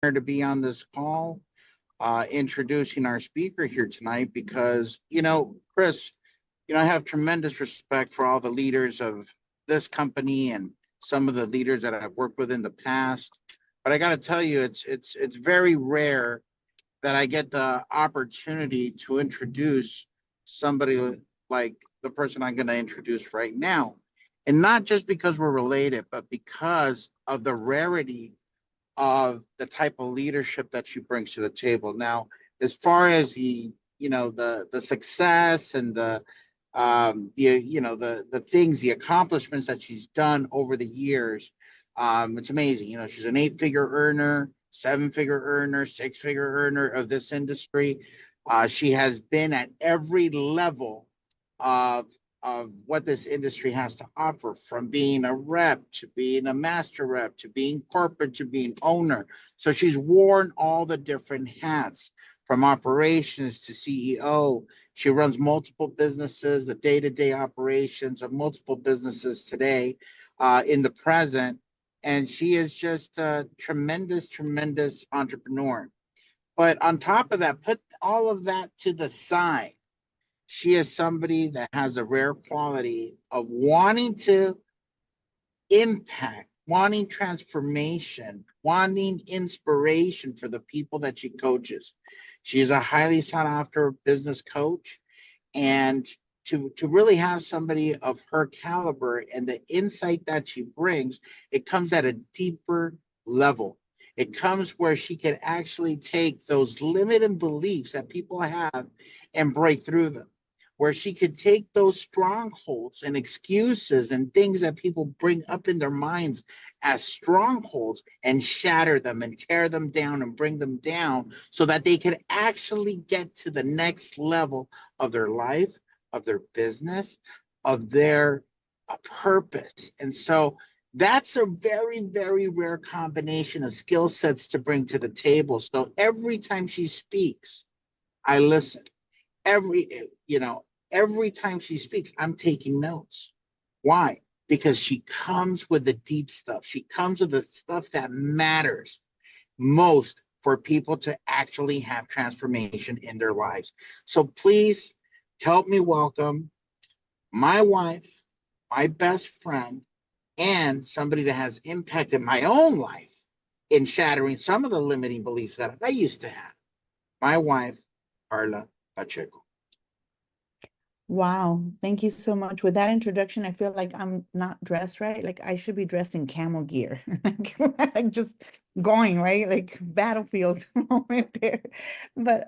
To be on this call, introducing our speaker here tonight because, Chris, I have tremendous respect for all the leaders of this company and some of the leaders that I've worked with in the past. But I got to tell you, it's very rare that I get the opportunity to introduce somebody like the person I'm going to introduce right now. And not just because we're related, but because of the rarity of the type of leadership that she brings to the table. Now, as far as the success and the things, the accomplishments that she's done over the years, it's amazing. She's an 8-figure earner, 7-figure earner, 6-figure earner of this industry. She has been at every level of what this industry has to offer, from being a rep to being a master rep to being corporate to being owner. So she's worn all the different hats, from operations to CEO. She runs multiple businesses, the day-to-day operations of multiple businesses today, in the present. And she is just a tremendous, tremendous entrepreneur. But on top of that, put all of that to the side. She is somebody that has a rare quality of wanting to impact, wanting transformation, wanting inspiration for the people that she coaches. She is a highly sought after business coach. And to really have somebody of her caliber and the insight that she brings, it comes at a deeper level. It comes where she can actually take those limiting beliefs that people have and break through them, where she could take those strongholds and excuses and things that people bring up in their minds as strongholds and shatter them and tear them down and bring them down so that they can actually get to the next level of their life, of their business, of their purpose. And so that's a very, very rare combination of skill sets to bring to the table. So every time she speaks, I listen. Every time she speaks, I'm taking notes. Why? Because she comes with the deep stuff. She comes with the stuff that matters most for people to actually have transformation in their lives. So please help me welcome my wife, my best friend, and somebody that has impacted my own life in shattering some of the limiting beliefs that I used to have. My wife, Karla Pacheco. Wow, thank you so much. With that introduction, I feel like I'm not dressed right. Like I should be dressed in camel gear, like just going, right? Like battlefield moment there. But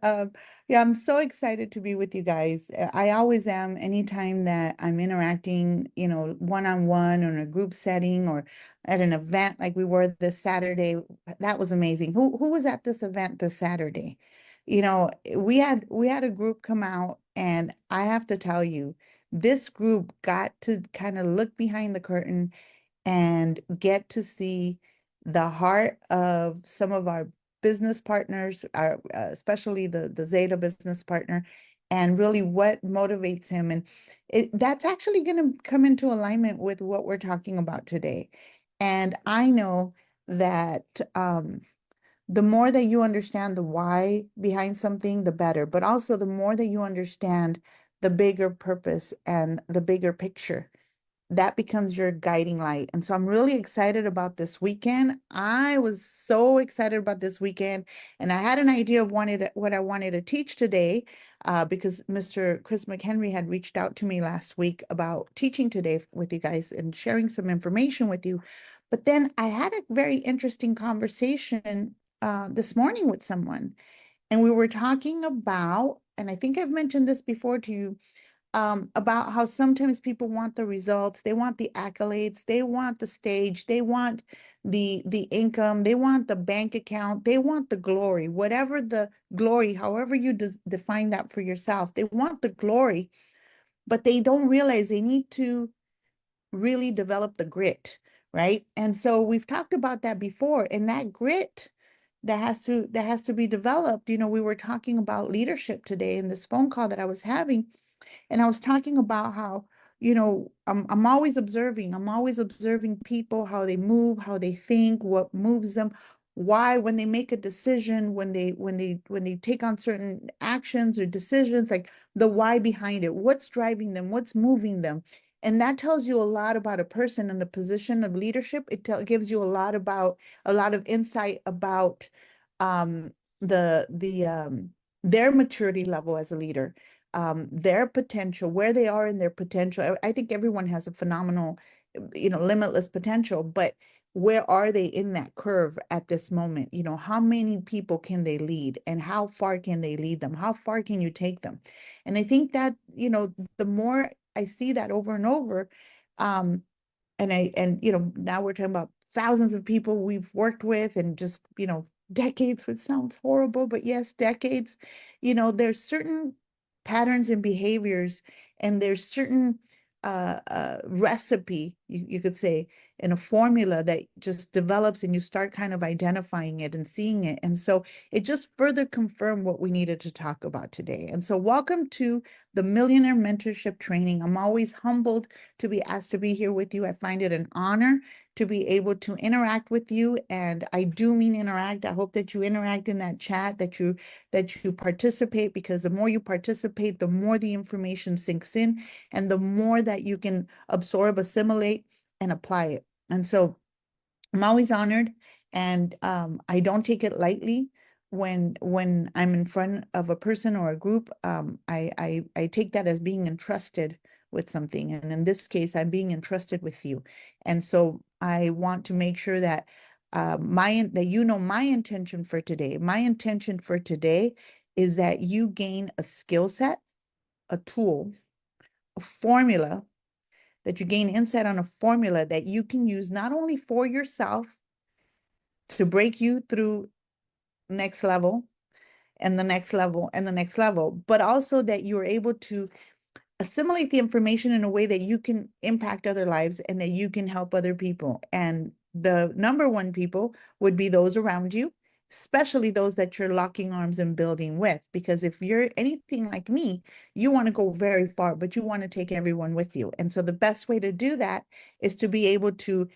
yeah, I'm so excited to be with you guys. I always am anytime that I'm interacting, one-on-one or in a group setting or at an event like we were this Saturday. That was amazing. Who was at this event this Saturday? We had a group come out, and I have to tell you, this group got to kind of look behind the curtain and get to see the heart of some of our business partners, our especially the Zeta business partner, and really what motivates him. And that's actually going to come into alignment with what we're talking about today. And I know that the more that you understand the why behind something, the better. But also, the more that you understand the bigger purpose and the bigger picture, that becomes your guiding light. And so I'm really excited about this weekend. I was so excited about this weekend, and I had an idea of what I wanted to teach today, because Mr. Chris McHenry had reached out to me last week about teaching today with you guys and sharing some information with you. But then I had a very interesting conversation this morning with someone, and we were talking about, and I think I've mentioned this before to you, about how sometimes people want the results, they want the accolades, they want the stage, they want the income, they want the bank account, they want the glory, whatever the glory, however you define that for yourself, they want the glory, but they don't realize they need to really develop the grit, right? And so we've talked about that before, and that grit that has to be developed. We were talking about leadership today in this phone call that I was having, and I was talking about how, I'm always observing. I'm always observing people, how they move, how they think, what moves them, why when they make a decision, when they take on certain actions or decisions, like the why behind it, what's driving them, what's moving them. And that tells you a lot about a person in the position of leadership. Gives you a lot of insight about um, the their maturity level as a leader, their potential, where they are in their potential. I think everyone has a phenomenal, limitless potential, but where are they in that curve at this moment? How many people can they lead, and how far can they lead them? How far can you take them? And I think that, the more I see that over and over, um, and now we're talking about thousands of people we've worked with, and just, decades, which sounds horrible, but yes, decades. There's certain patterns and behaviors, and there's certain recipe, you could say, in a formula that just develops, and you start kind of identifying it and seeing it. And so it just further confirmed what we needed to talk about today. And so welcome to the Millionaire Mentorship Training. I'm always humbled to be asked to be here with you. I find it an honor to be able to interact with you. And I do mean interact. I hope that you interact in that chat, that you participate, because the more you participate, the more the information sinks in, and the more that you can absorb, assimilate, and apply it. And so I'm always honored, and I don't take it lightly when I'm in front of a person or a group. I take that as being entrusted with something, and in this case, I'm being entrusted with you. And so I want to make sure that my intention for today. My intention for today is that you gain a skill set, a tool, a formula, that you gain insight on a formula that you can use not only for yourself to break you through next level and the next level and the next level, but also that you're able to assimilate the information in a way that you can impact other lives, and that you can help other people. And the number one people would be those around you, especially those that you're locking arms and building with. Because if you're anything like me, you want to go very far, but you want to take everyone with you. And so the best way to do that is to be able to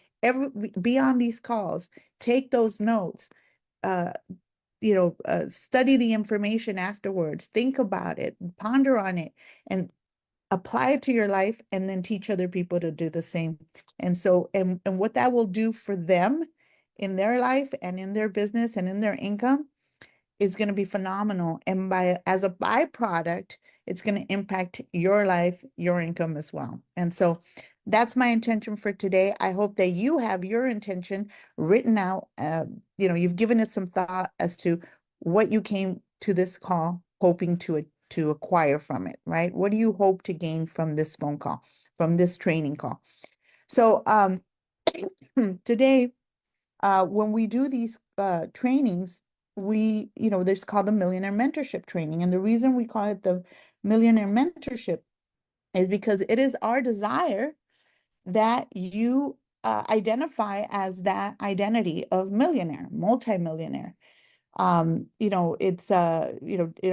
be on these calls, take those notes, uh, study the information afterwards, think about it, ponder on it, and apply it to your life, and then teach other people to do the same. And so, and what that will do for them in their life and in their business and in their income is going to be phenomenal. And as a byproduct, it's going to impact your life, your income as well. And so that's my intention for today. I hope that you have your intention written out. You've given it some thought as to what you came to this call hoping to acquire from it, right? What do you hope to gain from this phone call, from this training call? So today, when we do these trainings, there's called the Millionaire Mentorship Training. And the reason we call it the Millionaire Mentorship is because it is our desire that you identify as that identity of millionaire, multimillionaire. It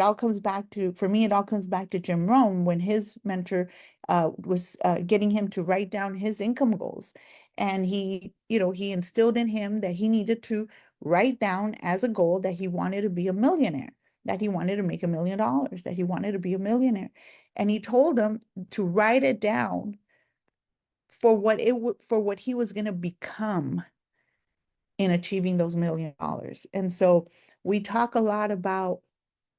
all comes back to, for me, it all comes back to Jim Rohn, when his mentor was getting him to write down his income goals. And he instilled in him that he needed to write down as a goal that he wanted to be a millionaire, that he wanted to make $1 million, that he wanted to be a millionaire. And he told him to write it down for what he was going to become in achieving those $1 million. And so we talk a lot about,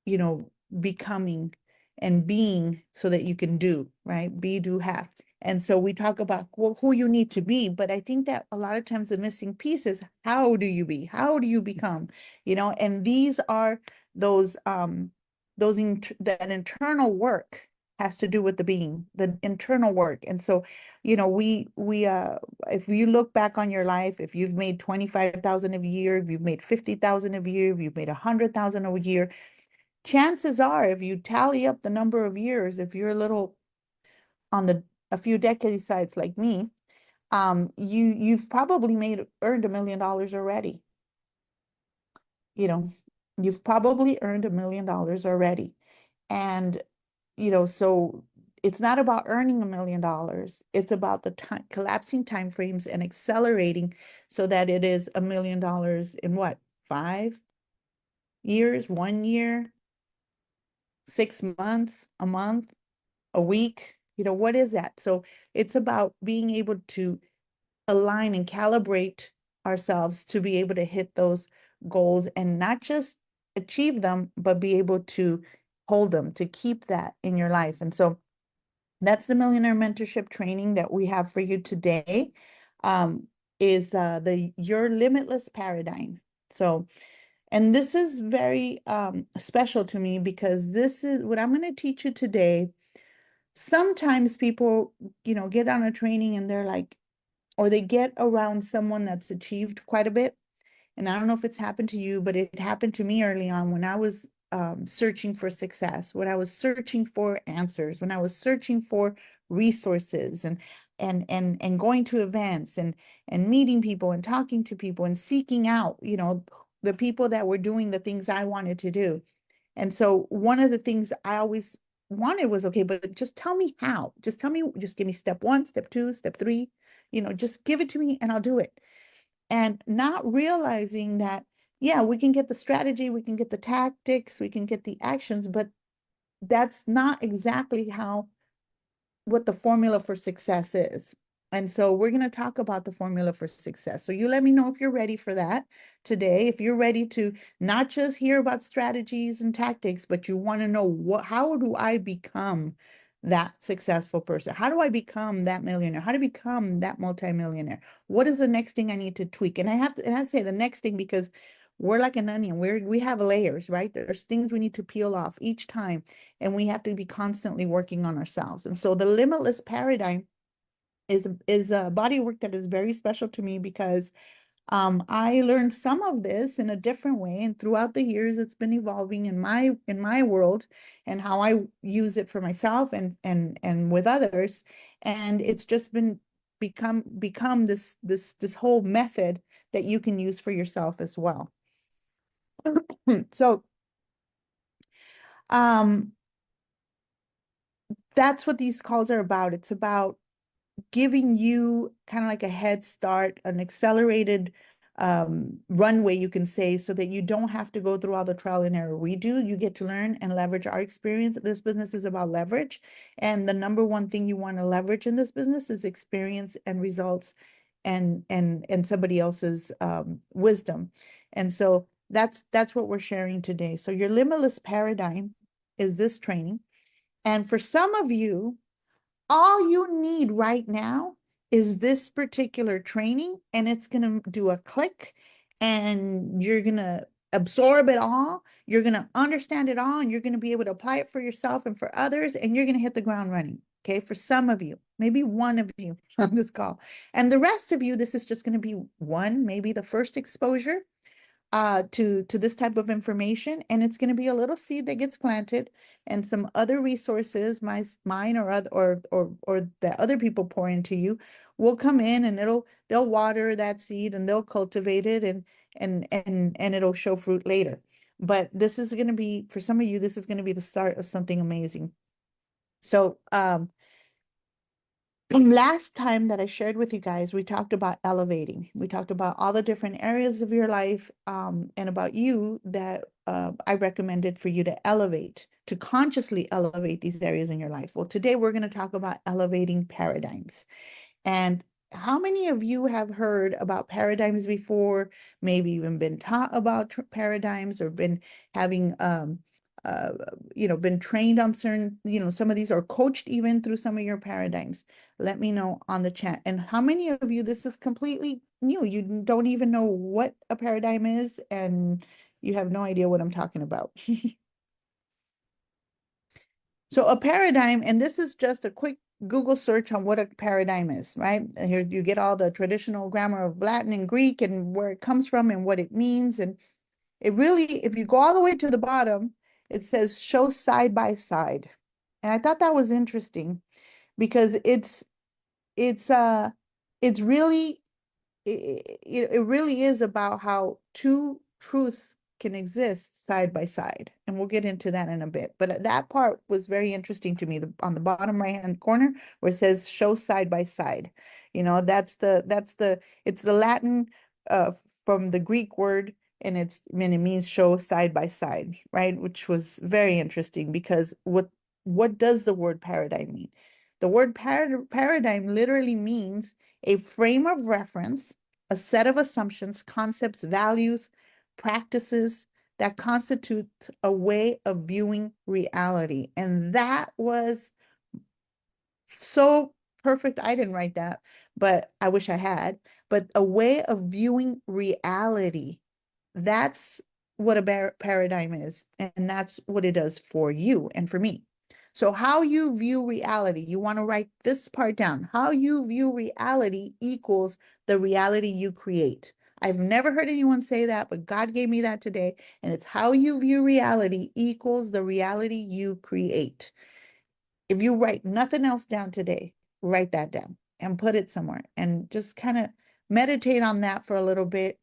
you know, becoming and being, so that you can do, right? Be, do, have. And so we talk about, well, who you need to be, but I think that a lot of times the missing piece is, how do you be? How do you become? And these are that internal work has to do with the being, the internal work. And so, we if you look back on your life, if you've made 25,000 a year, if you've made 50,000 a year, if you've made 100,000 a year, chances are, if you tally up the number of years, if you're a little on a few decades sides like me, you've probably earned $1 million already. You've probably earned $1 million already. And, so it's not about earning $1 million. It's about the collapsing time frames and accelerating, so that it is $1 million in what? 5 years, 1 year, 6 months, a month, a week? What is that? So it's about being able to align and calibrate ourselves to be able to hit those goals and not just achieve them, but be able to hold them, to keep that in your life. And so that's the Millionaire Mentorship training that we have for you today, um, is the Your Limitless Paradigm. So, and this is very special to me because this is what I'm going to teach you today. Sometimes people, get on a training and they're like, or they get around someone that's achieved quite a bit. And I don't know if it's happened to you, but it happened to me early on when I was searching for success, when I was searching for answers, when I was searching for resources and going to events and meeting people and talking to people and seeking out, the people that were doing the things I wanted to do. And so one of the things I always wanted was, okay, but just tell me how. Just tell me, just give me step 1, step 2, step 3, just give it to me and I'll do it. And not realizing that, yeah, we can get the strategy, we can get the tactics, we can get the actions, but that's not exactly how what the formula for success is. And so we're going to talk about the formula for success. So you let me know if you're ready for that today, if you're ready to not just hear about strategies and tactics, but you want to know how do I become that successful person? How do I become that millionaire? How to become that multimillionaire? What is the next thing I need to tweak? And I say the next thing because we're like an onion. We have layers, right? There's things we need to peel off each time, and we have to be constantly working on ourselves. And so the limitless paradigm is a body of work that is very special to me because I learned some of this in a different way, and throughout the years, it's been evolving in my world and how I use it for myself and with others, and it's just been become this whole method that you can use for yourself as well. So um, that's what these calls are about. It's about giving you kind of like a head start, an accelerated runway, you can say, so that you don't have to go through all the trial and error we do. You get to learn and leverage our experience. This business is about leverage. And the number one thing you want to leverage in this business is experience and results and somebody else's wisdom. And so that's what we're sharing today. So your limitless paradigm is this training. And for some of you, all you need right now is this particular training, and it's going to do a click, and you're going to absorb it all. You're going to understand it all, and you're going to be able to apply it for yourself and for others, and you're going to hit the ground running. Okay. For some of you, maybe one of you on this call, and the rest of you, this is just going to be maybe the first exposure to this type of information, and it's going to be a little seed that gets planted, and some other resources, mine or other or that other people pour into you, will come in, and they'll water that seed and they'll cultivate it, and it'll show fruit later. But this is going to be, for some of you, this is going to be the start of something amazing. So last time that I shared with you guys, we talked about elevating. We talked about all the different areas of your life, and about you that I recommended for you to elevate, to consciously elevate these areas in your life. Well, today we're going to talk about elevating paradigms. And how many of you have heard about paradigms before, maybe even been taught about paradigms, or been having uh, been trained on certain, some of these, or coached even through some of your paradigms? Let me know on the chat. And how many of you, this is completely new? You don't even know what a paradigm is, and you have no idea what I'm talking about. So a paradigm, and this is just a quick Google search on what a paradigm is, right? And here you get all the traditional grammar of Latin and Greek and where it comes from and what it means. And it really, if you go all the way to the bottom, it says show side by side. And I thought that was interesting because it's it's really it really is about how two truths can exist side by side. And we'll get into that in a bit. But that part was very interesting to me, on the bottom right-hand corner where it says show side by side. That's the it's the Latin from the Greek word, and it means show side by side, right? Which was very interesting because what does the word paradigm mean? The word paradigm literally means a frame of reference, a set of assumptions, concepts, values, practices that constitute a way of viewing reality. And that was so perfect. I didn't write that, but I wish I had. But a way of viewing reality. That's what a paradigm is, and that's what it does for you and for me. So how you view reality, you want to write this part down. How you view reality equals the reality you create. I've never heard anyone say that, but God gave me that today. And it's how you view reality equals the reality you create. If you write nothing else down today, write that down and put it somewhere and just kind of meditate on that for a little bit.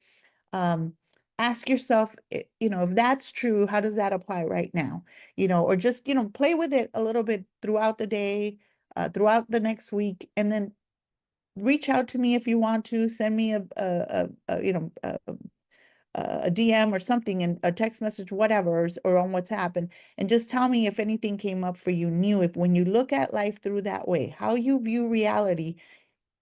Um, Ask yourself, if that's true, how does that apply right now? Or just, play with it a little bit throughout the day, throughout the next week, and then reach out to me if you want to. Send me a DM or something, and a text message, whatever, or on WhatsApp, and just tell me if anything came up for you new. If when you look at life through that way, how you view reality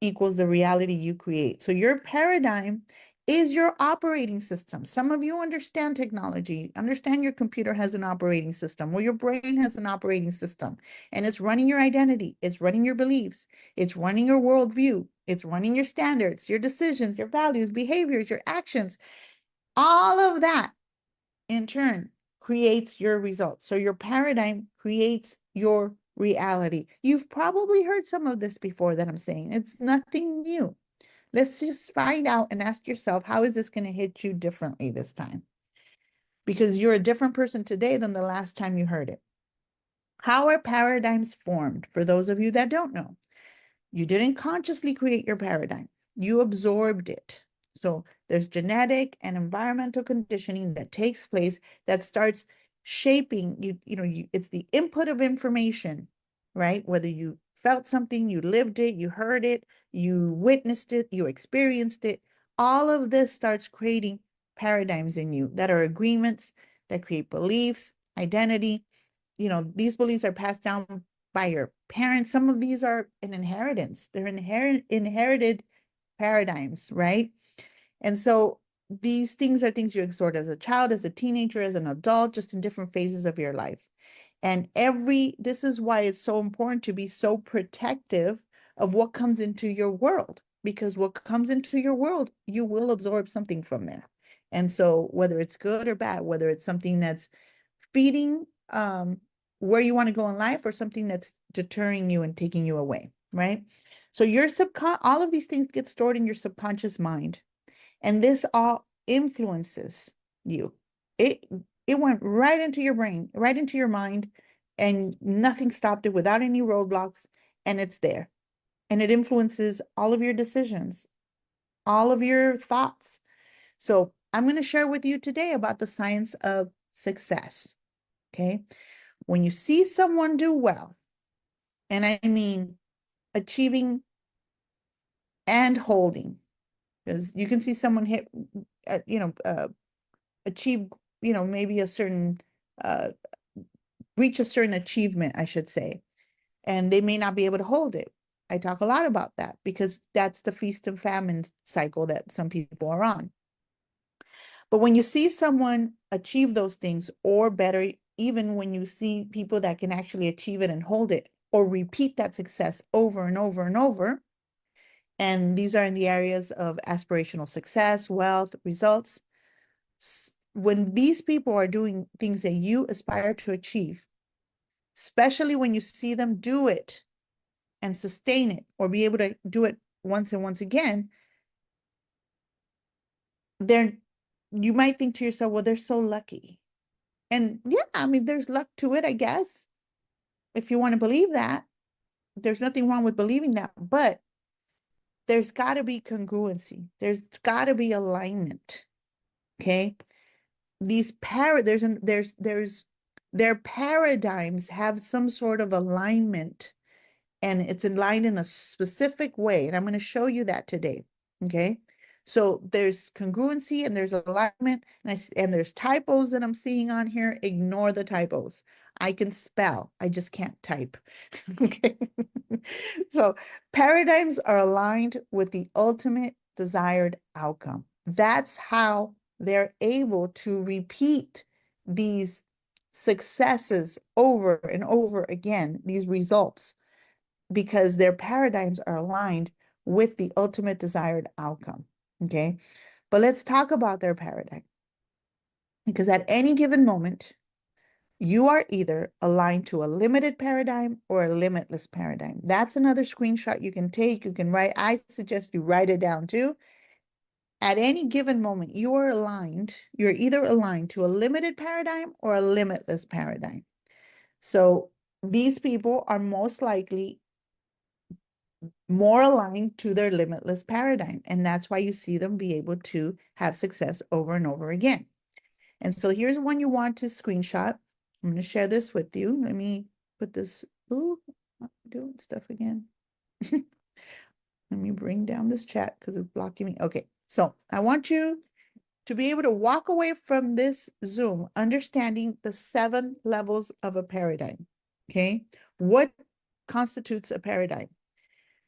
equals the reality you create. So your paradigm is your operating system. Some of you understand technology, understand your computer has an operating system, or your brain has an operating system, and it's running your identity, it's running your beliefs, it's running your worldview, it's running your standards, your decisions, your values, behaviors, your actions. All of that in turn creates your results. So your paradigm creates your reality. You've probably heard some of this before that I'm saying. It's nothing new. Let's just find out and ask yourself, how is this going to hit you differently this time? Because you're a different person today than the last time you heard it. How are paradigms formed? For those of you that don't know, you didn't consciously create your paradigm. You absorbed it. So there's genetic and environmental conditioning that takes place that starts shaping it's the input of information, right? Whether you felt something, you lived it, you heard it, you witnessed it, you experienced it. All of this starts creating paradigms in you that are agreements that create beliefs, identity. These beliefs are passed down by your parents. Some of these are an inheritance. They're inherited paradigms, right? And so these things are things you absorb as a child, as a teenager, as an adult, just in different phases of your life. And this is why it's so important to be so protective of what comes into your world, because what comes into your world, you will absorb something from there. And so whether it's good or bad, whether it's something that's feeding where you want to go in life, or something that's deterring you and taking you away, right? So all of these things get stored in your subconscious mind, and this all influences you. It it went right into your brain, right into your mind, and nothing stopped it without any roadblocks, and it's there. And it influences all of your decisions, all of your thoughts. So I'm going to share with you today about the science of success. Okay. When you see someone do well, and I mean achieving and holding, because you can see someone uh, you know, uh, achieve, maybe uh, reach a certain achievement, I should say, and they may not be able to hold it. I talk a lot about that because that's the feast and famine cycle that some people are on. But when you see someone achieve those things, or better, even when you see people that can actually achieve it and hold it, or repeat that success over and over and over, and these are in the areas of aspirational success, wealth, results. When these people are doing things that you aspire to achieve, especially when you see them do it and sustain it, or be able to do it once and once again, they're you might think to yourself, well, they're so lucky. And yeah, I mean, there's luck to it, I guess. If you want to believe that, there's nothing wrong with believing that, but there's got to be congruency. There's got to be alignment. Okay. Their paradigms have some sort of alignment, and it's aligned in a specific way. And I'm going to show you that today. Okay. So there's congruency and there's alignment, and there's typos that I'm seeing on here. Ignore the typos. I can spell, I just can't type. Okay. So paradigms are aligned with the ultimate desired outcome. That's how they're able to repeat these successes over and over again, these results, because their paradigms are aligned with the ultimate desired outcome. Okay. But let's talk about their paradigm, because at any given moment, you are either aligned to a limited paradigm or a limitless paradigm. That's another screenshot you can take. You can write, I suggest you write it down too. At any given moment, you're either aligned to a limited paradigm or a limitless paradigm. So these people are most likely more aligned to their limitless paradigm. And that's why you see them be able to have success over and over again. And so here's one you want to screenshot. I'm going to share this with you. Let me put this. Ooh, I'm doing stuff again. Let me bring down this chat because it's blocking me. Okay, so I want you to be able to walk away from this Zoom understanding the 7 levels of a paradigm. Okay, what constitutes a paradigm?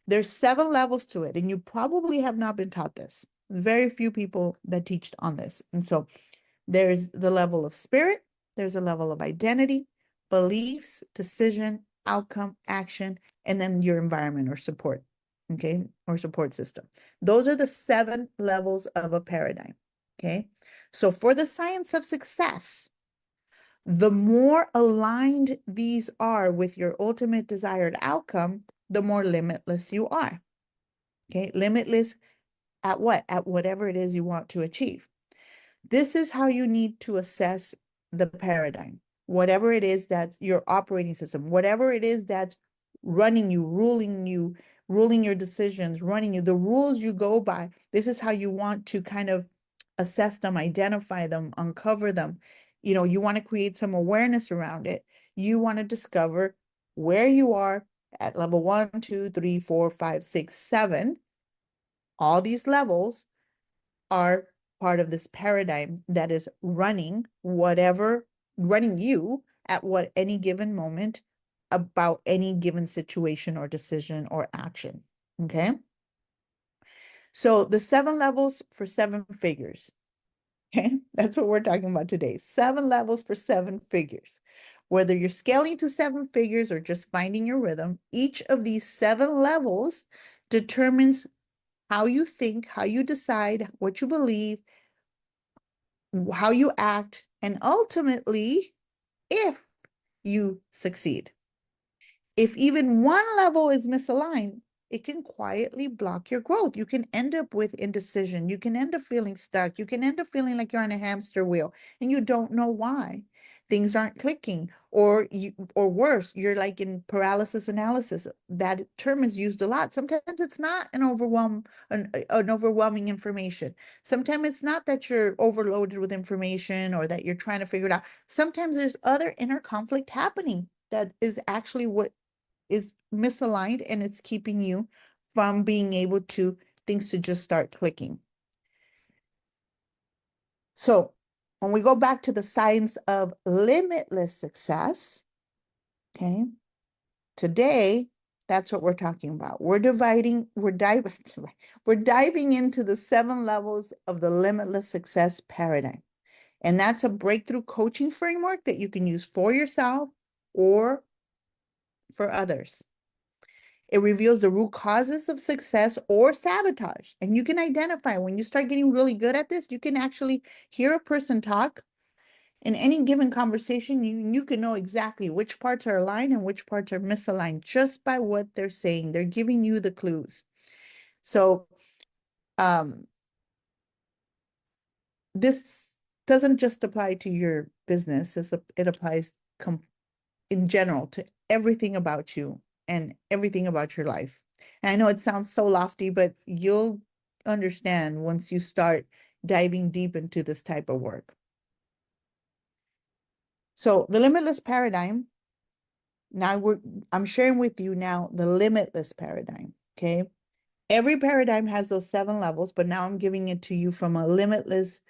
There's 7 levels to it, and you probably have not been taught this. Very few people that teach on this. And so there's the level of spirit, there's a level of identity, beliefs, decision, outcome, action, and then your environment or support, okay, or support system. Those are the 7 levels of a paradigm, okay? So for the science of success, the more aligned these are with your ultimate desired outcome, the more limitless you are, okay? Limitless at what? At whatever it is you want to achieve. This is how you need to assess the paradigm, whatever it is that's your operating system, whatever it is that's running you, ruling your decisions, running you, the rules you go by. This is how you want to kind of assess them, identify them, uncover them. You know, you want to create some awareness around it. You want to discover where you are at level 1, 2, 3, 4, 5, 6, 7. All these levels are part of this paradigm that is running you at what any given moment about any given situation or decision or action. Okay. So the 7 levels for 7 figures. Okay. That's what we're talking about today. 7 levels for 7 figures. Whether you're scaling to 7 figures or just finding your rhythm, each of these 7 levels determines how you think, how you decide, what you believe, how you act, and ultimately, if you succeed. If even one level is misaligned, it can quietly block your growth. You can end up with indecision. You can end up feeling stuck. You can end up feeling like you're on a hamster wheel and you don't know why. Things aren't clicking, or worse, you're like in paralysis analysis. That term is used a lot. Sometimes it's not an overwhelming information. Sometimes it's not that you're overloaded with information or that you're trying to figure it out. Sometimes there's other inner conflict happening that is actually what is misaligned, and it's keeping you from being able to things to just start clicking. So when we go back to the science of limitless success, okay, today that's what we're talking about. We're diving we're diving into the 7 levels of the limitless success paradigm. And that's a breakthrough coaching framework that you can use for yourself or for others. It reveals the root causes of success or sabotage. And you can identify when you start getting really good at this, you can actually hear a person talk in any given conversation. You can know exactly which parts are aligned and which parts are misaligned just by what they're saying. They're giving you the clues. So this doesn't just apply to your business. It applies in general to everything about you and everything about your life. And I know it sounds so lofty, but you'll understand once you start diving deep into this type of work. So the limitless paradigm, I'm sharing with you now the limitless paradigm, okay? Every paradigm has those 7 levels, but now I'm giving it to you from a limitless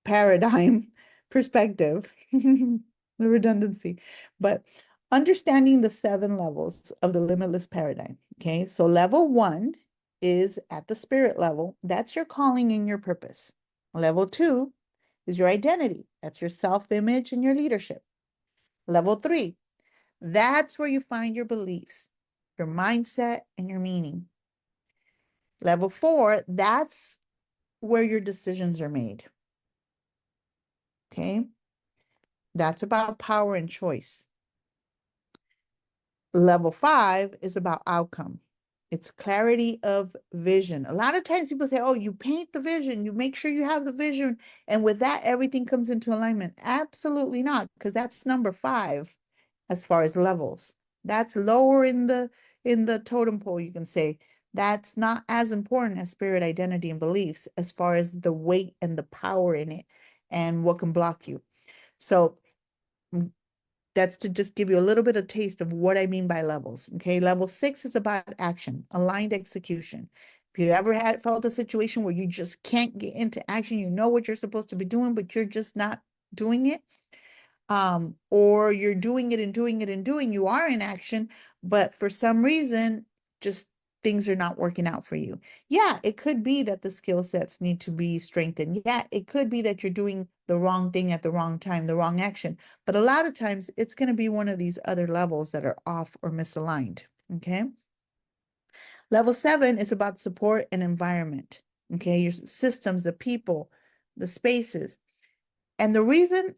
paradigm perspective. The redundancy. But understanding the 7 levels of the limitless paradigm. Okay. So level 1 is at the spirit level. That's your calling and your purpose. Level 2 is your identity. That's your self-image and your leadership. Level 3, that's where you find your beliefs, your mindset, and your meaning. Level 4, that's where your decisions are made. Okay. That's about power and choice. Level 5 is about outcome. It's clarity of vision. A lot of times people say, oh, you paint the vision, you make sure you have the vision, and with that, everything comes into alignment. Absolutely not, because that's number 5 as far as levels. That's lower in the totem pole, you can say. That's not as important as spirit identity and beliefs as far as the weight and the power in it and what can block you. So that's to just give you a little bit of taste of what I mean by levels. Okay. Level 6 is about action, aligned execution. If you ever had felt a situation where you just can't get into action, you know what you're supposed to be doing, but you're just not doing it, or you're doing it and doing it and doing, you are in action, but for some reason, just things are not working out for you. Yeah, it could be that the skill sets need to be strengthened. Yeah, it could be that you're doing the wrong thing at the wrong time, the wrong action. But a lot of times it's going to be one of these other levels that are off or misaligned. Okay. Level 7 is about support and environment. Okay. Your systems, the people, the spaces. And the reason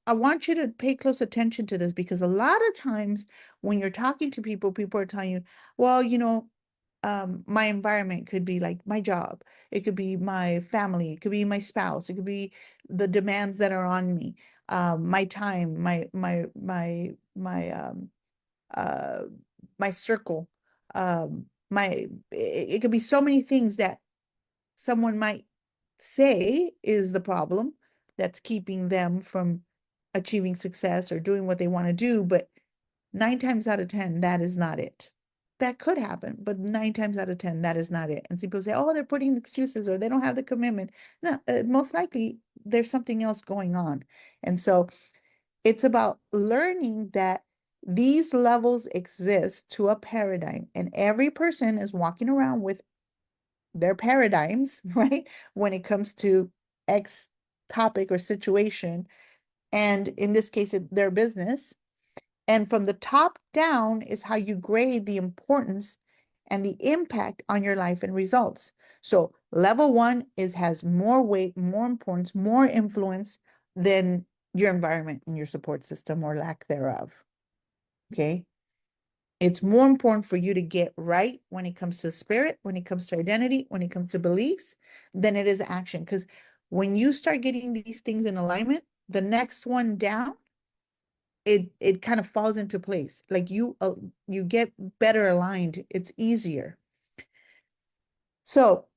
I want you to pay close attention to this, because a lot of times when you're talking to people, people are telling you, well, my environment could be like my job. It could be my family. It could be my spouse. It could be the demands that are on me, my time, uh, my circle, it could be so many things that someone might say is the problem that's keeping them from achieving success or doing what they want to do. But 9 times out of 10, that is not it. That could happen, but 9 times out of 10, that is not it. And some people say, oh, they're putting excuses or they don't have the commitment. No, most likely there's something else going on. And so it's about learning that these levels exist to a paradigm, and every person is walking around with their paradigms, right? When it comes to X topic or situation, and in this case, their business. And from the top down is how you grade the importance and the impact on your life and results. So level 1 has more weight, more importance, more influence than your environment and your support system or lack thereof. Okay. It's more important for you to get right when it comes to spirit, when it comes to identity, when it comes to beliefs, than it is action. Because when you start getting these things in alignment, the next one down, it kind of falls into place. Like you get better aligned. It's easier. So,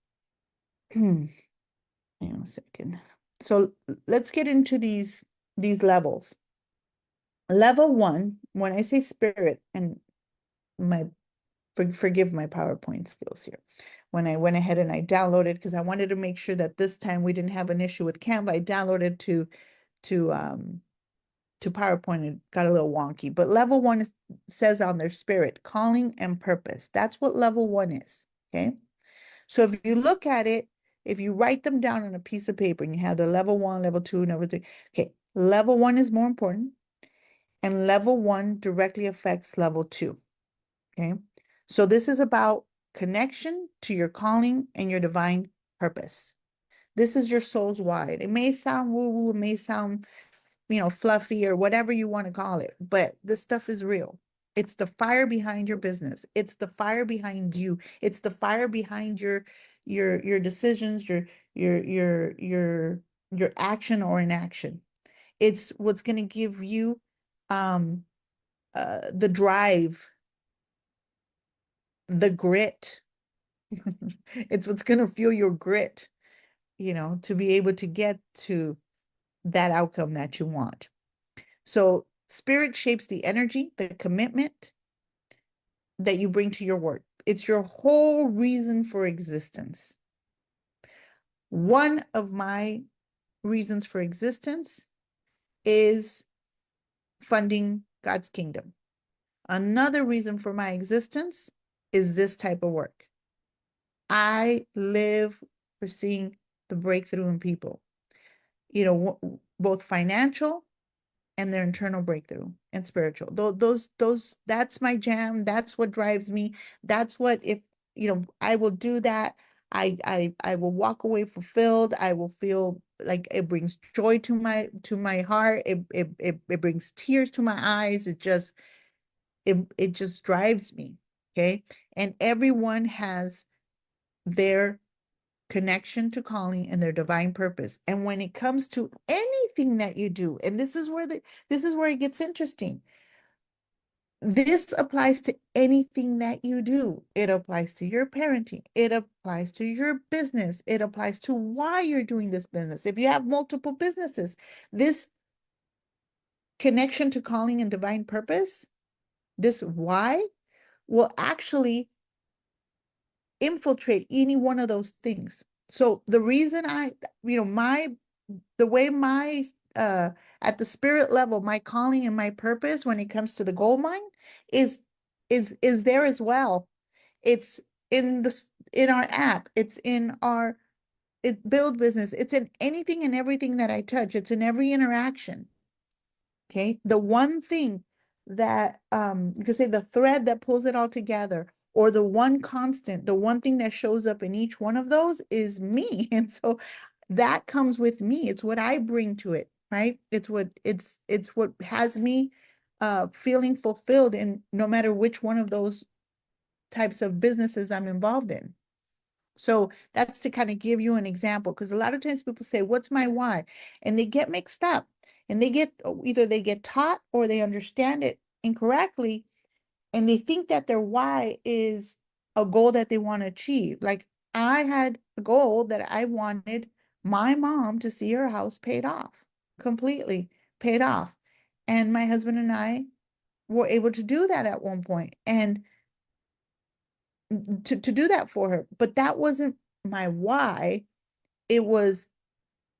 hang on a second. So let's get into these levels. Level 1, when I say spirit, and my forgive my PowerPoint skills here. When I went ahead and I downloaded, because I wanted to make sure that this time we didn't have an issue with Canva, I downloaded to PowerPoint. It got a little wonky. But level 1 says on their spirit, calling and purpose. That's what level 1 is. Okay. So if you look at it, if you write them down on a piece of paper and you have the level 1, level 2, level 3, okay, level 1 is more important, and level 1 directly affects level 2. Okay. So this is about connection to your calling and your divine purpose. This is your soul's why. It may sound woo-woo, it may sound, fluffy or whatever you want to call it, but this stuff is real. It's the fire behind your business. It's the fire behind you. It's the fire behind your decisions, your action or inaction. It's what's going to give you um the drive, the grit. It's what's going to fuel your grit, to be able to get to that outcome that you want. So spirit shapes the energy, the commitment that you bring to your work. It's your whole reason for existence. One of my reasons for existence is funding God's kingdom. Another reason for my existence is this type of work. I live for seeing the breakthrough in people, both financial and their internal breakthrough and spiritual. That's my jam. That's what drives me. That's what, if, I will do that. I will walk away fulfilled. I will feel like it brings joy to my heart. It brings tears to my eyes. It just drives me. Okay. And everyone has their connection to calling and their divine purpose. And when it comes to anything that you do, and this is where it gets interesting. This applies to anything that you do. It applies to your parenting. It applies to your business. It applies to why you're doing this business. If you have multiple businesses, this connection to calling and divine purpose, this why, will actually infiltrate any one of those things. So the reason the way my at the spirit level, my calling and my purpose when it comes to the gold mine is is there as well. It's in our app, it's in our build business, it's in anything and everything that I touch, it's in every interaction. Okay. The one thing that you could say the thread that pulls it all together, or the one constant, the one thing that shows up in each one of those is me. And so that comes with me. It's what I bring to it, right? It's what has me feeling fulfilled in no matter which one of those types of businesses I'm involved in. So that's to kind of give you an example, because a lot of times people say, what's my why? And they get mixed up, and either they get taught or they understand it incorrectly. And they think that their why is a goal that they want to achieve. Like, I had a goal that I wanted my mom to see her house paid off, completely paid off. And my husband and I were able to do that at one point. And to do that for her. But that wasn't my why. It was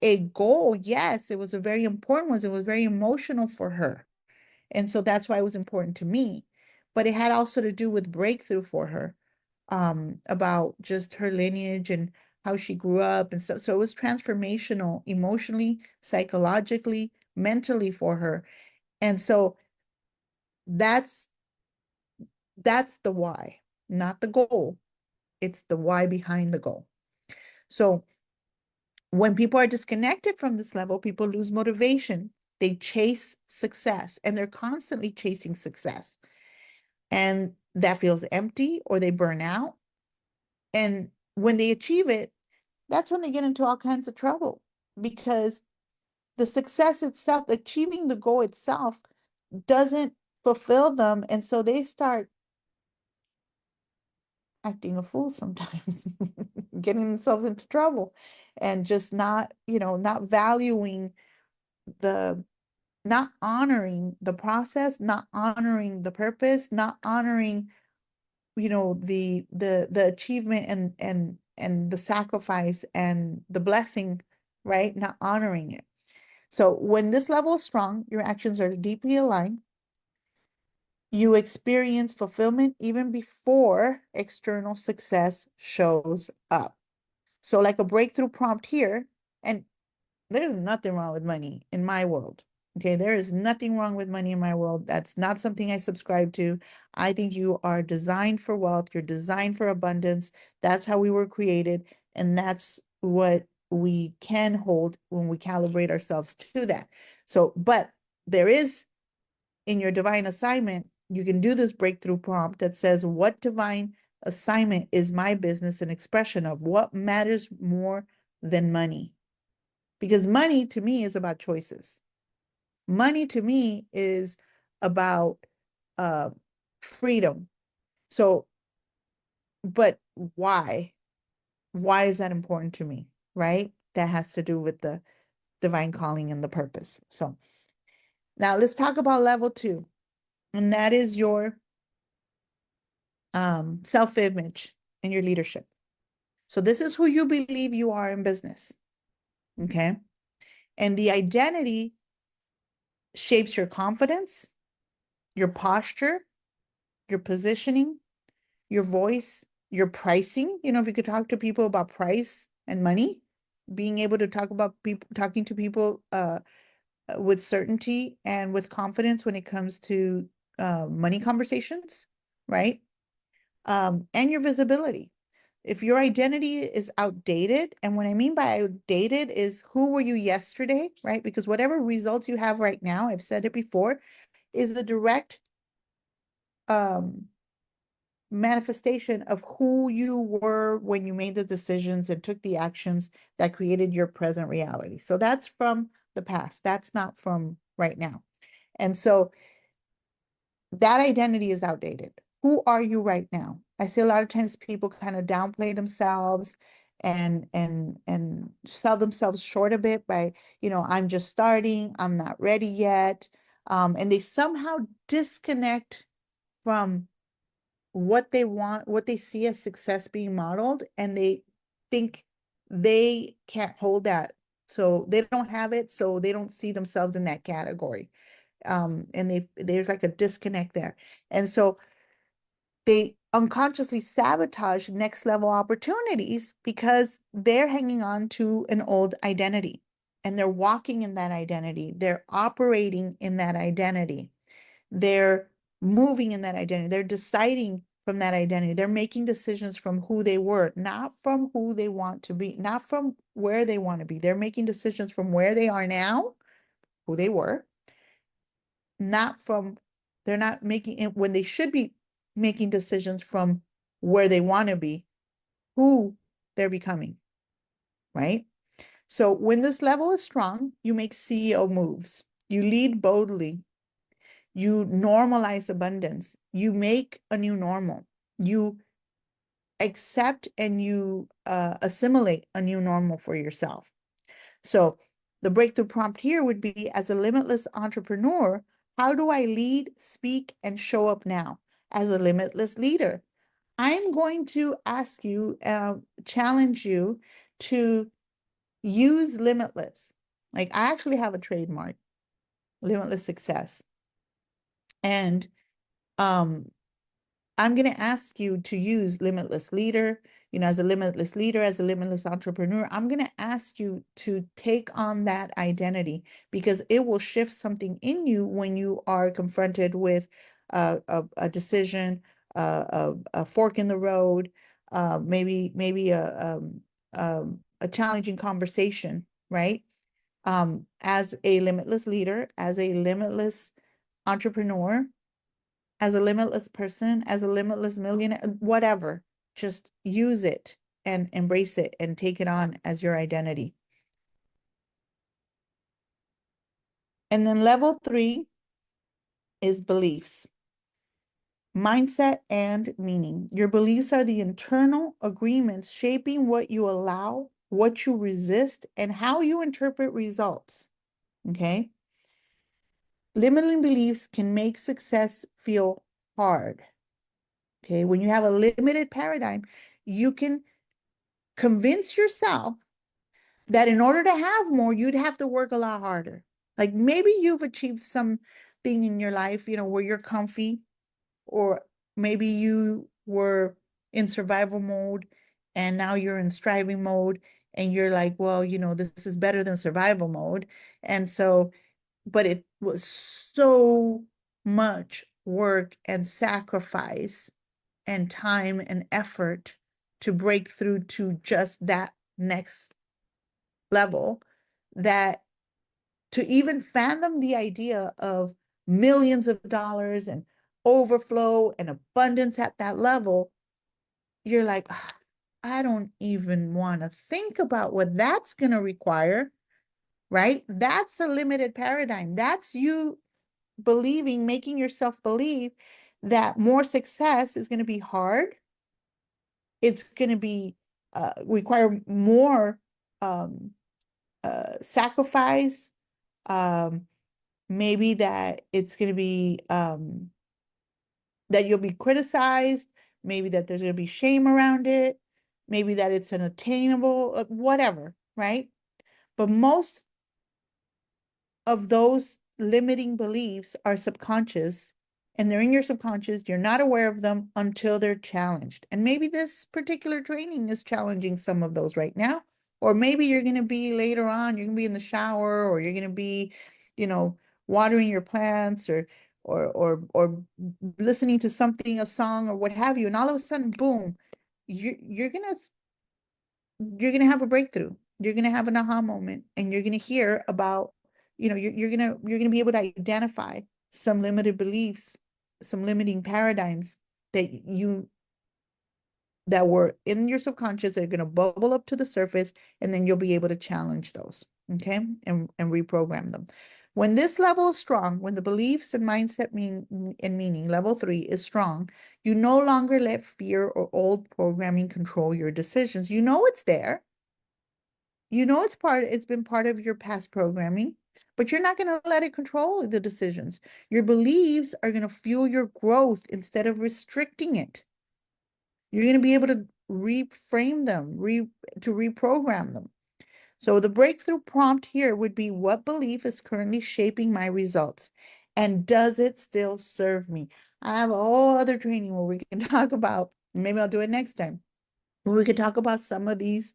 a goal. Yes, it was a very important one. It was very emotional for her. And so that's why it was important to me. But it had also to do with breakthrough for her, about just her lineage and how she grew up and stuff. So it was transformational emotionally, psychologically, mentally for her. And so that's that's the why, not the goal. It's the why behind the goal. So when people are disconnected from this level, people lose motivation. They chase success, and they're constantly chasing success. And that feels empty, or they burn out. And when they achieve it, that's when they get into all kinds of trouble, because the success itself, achieving the goal itself, doesn't fulfill them. And so they start acting a fool sometimes, getting themselves into trouble, and just not valuing the not honoring the process, not honoring the purpose, not honoring, the achievement and the sacrifice and the blessing, right? Not honoring it. So when this level is strong, your actions are deeply aligned. You experience fulfillment even before external success shows up. So like a breakthrough prompt here, and there's nothing wrong with money in my world. Okay, there is nothing wrong with money in my world. That's not something I subscribe to. I think you are designed for wealth. You're designed for abundance. That's how we were created. And that's what we can hold when we calibrate ourselves to that. So, but there is, in your divine assignment, you can do this breakthrough prompt that says, what divine assignment is my business an expression of? What matters more than money? Because money to me is about choices. Money to me is about uh, freedom. So, but why? Why is that important to me? Right? That has to do with the divine calling and the purpose. So now let's talk about level 2. And that is your self-image in your leadership. So this is who you believe you are in business. Okay. And the identity shapes your confidence, your posture, your positioning, your voice, your pricing. You know, if you could talk to people about price and money, being able to talk about people, talking to people with certainty and with confidence when it comes to money conversations, right? And your visibility. If your identity is outdated, and what I mean by outdated is who were you yesterday, right? Because whatever results you have right now, I've said it before, is a direct um, manifestation of who you were when you made the decisions and took the actions that created your present reality. So that's from the past. That's not from right now. And so that identity is outdated. Who are you right now? I see a lot of times people kind of downplay themselves and sell themselves short a bit by, I'm just starting, I'm not ready yet. And they somehow disconnect from what they want, what they see as success being modeled, and they think they can't hold that. So they don't have it, so they don't see themselves in that category. And there's like a disconnect there. And so they unconsciously sabotage next level opportunities because they're hanging on to an old identity and they're walking in that identity. They're operating in that identity. They're moving in that identity. They're deciding from that identity. They're making decisions from who they were, not from who they want to be, not from where they want to be. They're making decisions from where they are now, who they were, not from, they're not making it when they should be making decisions from where they want to be, who they're becoming, right? So when this level is strong, you make CEO moves, you lead boldly, you normalize abundance, you make a new normal, you accept and you assimilate a new normal for yourself. So the breakthrough prompt here would be, as a limitless entrepreneur, how do I lead, speak, and show up now as a limitless leader? I'm going to ask you, challenge you to use limitless. Like I actually have a trademark, limitless success. And um, I'm going to ask you to use limitless leader, as a limitless leader, as a limitless entrepreneur. I'm going to ask you to take on that identity because it will shift something in you when you are confronted with a decision, a fork in the road, maybe a challenging conversation, right? As a limitless leader, as a limitless entrepreneur, as a limitless person, as a limitless millionaire, whatever, just use it and embrace it and take it on as your identity. And then level 3 is beliefs, mindset, and meaning. Your beliefs are the internal agreements shaping what you allow, what you resist, and how you interpret results. Okay. Limiting beliefs can make success feel hard. Okay. When you have a limited paradigm, you can convince yourself that in order to have more, you'd have to work a lot harder. Like maybe you've achieved something in your life, where you're comfy, or maybe you were in survival mode and now you're in striving mode and you're like, well, this is better than survival mode. And so, but it was so much work and sacrifice and time and effort to break through to just that next level, that to even fathom the idea of millions of dollars and overflow and abundance at that level, you're like, "Ah, I don't even want to think about what that's going to require," right? That's a limited paradigm. That's you believing, making yourself believe that more success is going to be hard. It's going to be require more um, sacrifice, um, maybe that it's going to be that you'll be criticized, maybe that there's going to be shame around it, maybe that it's unattainable, whatever, right? But most of those limiting beliefs are subconscious and they're in your subconscious. You're not aware of them until they're challenged. And maybe this particular training is challenging some of those right now. Or maybe you're going to be later on, you're going to be in the shower, or you're going to be, you know, watering your plants, or listening to something, a song or what have you. And all of a sudden, boom, you're gonna have a breakthrough. You're gonna have an aha moment, and you're gonna hear about, you're gonna be able to identify some limited beliefs, some limiting paradigms that you that were in your subconscious that are gonna bubble up to the surface, and then you'll be able to challenge those, okay, and reprogram them. When this level is strong, when the beliefs and mindset meaning level 3 is strong, you no longer let fear or old programming control your decisions. You know it's there. You know it's been part of your past programming, but you're not going to let it control the decisions. Your beliefs are going to fuel your growth instead of restricting it. You're going to be able to reframe them, to reprogram them. So the breakthrough prompt here would be, what belief is currently shaping my results? And does it still serve me? I have a whole other training where we can talk about, maybe I'll do it next time, where we could talk about some of these,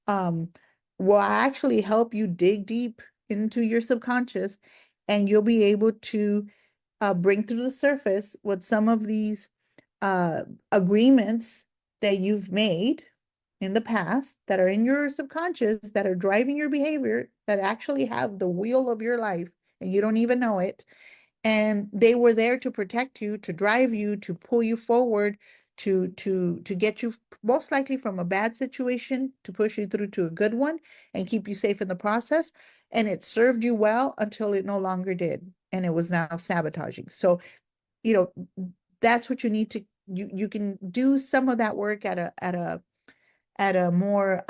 will actually help you dig deep into your subconscious, and you'll be able to bring to the surface what some of these uh, agreements that you've made in the past that are in your subconscious, that are driving your behavior, that actually have the wheel of your life and you don't even know it. And they were there to protect you, to drive you, to pull you forward, to get you most likely from a bad situation to push you through to a good one and keep you safe in the process. And it served you well until it no longer did, and it was now sabotaging. So, you know, that's what you need to, you can do some of that work at a more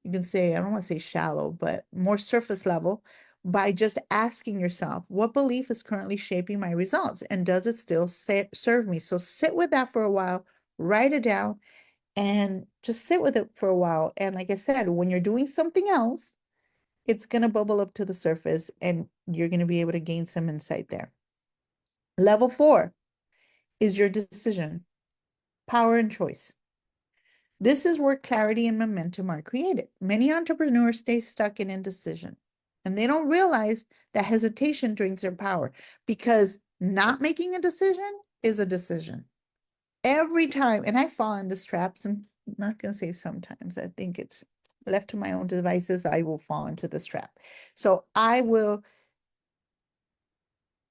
you can say, I don't want to say shallow, but more surface level, by just asking yourself, what belief is currently shaping my results? And does it still serve me? So sit with that for a while, write it down, and just sit with it for a while. And like I said, when you're doing something else, it's going to bubble up to the surface and you're going to be able to gain some insight there. Level 4 is your decision, power, and choice. This is where clarity and momentum are created. Many entrepreneurs stay stuck in indecision, and they don't realize that hesitation drains their power, because not making a decision is a decision. Every time, and I fall in this trap, I'm not going to say sometimes, I think it's left to my own devices, I will fall into this trap. So I will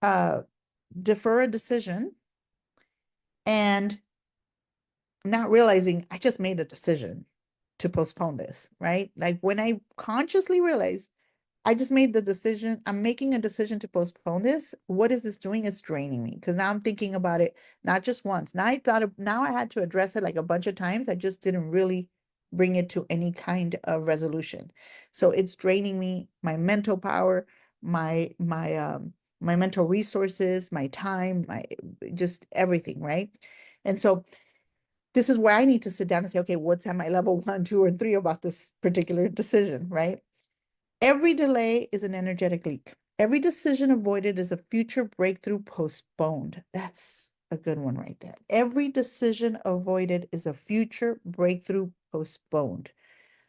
uh, defer a decision and not realizing I just made a decision to postpone this, right? Like when I consciously realize I just made the decision, I'm making a decision to postpone this. What is this doing? It's draining me, because now I'm thinking about it not just once. Now I had to address it like a bunch of times. I just didn't really bring it to any kind of resolution. So it's draining me, my mental power, my mental resources, my time, my just everything, right? And so this is where I need to sit down and say, okay, what's at my level 1, 2, or 3 about this particular decision, right? Every delay is an energetic leak. Every decision avoided is a future breakthrough postponed. That's a good one right there. Every decision avoided is a future breakthrough postponed.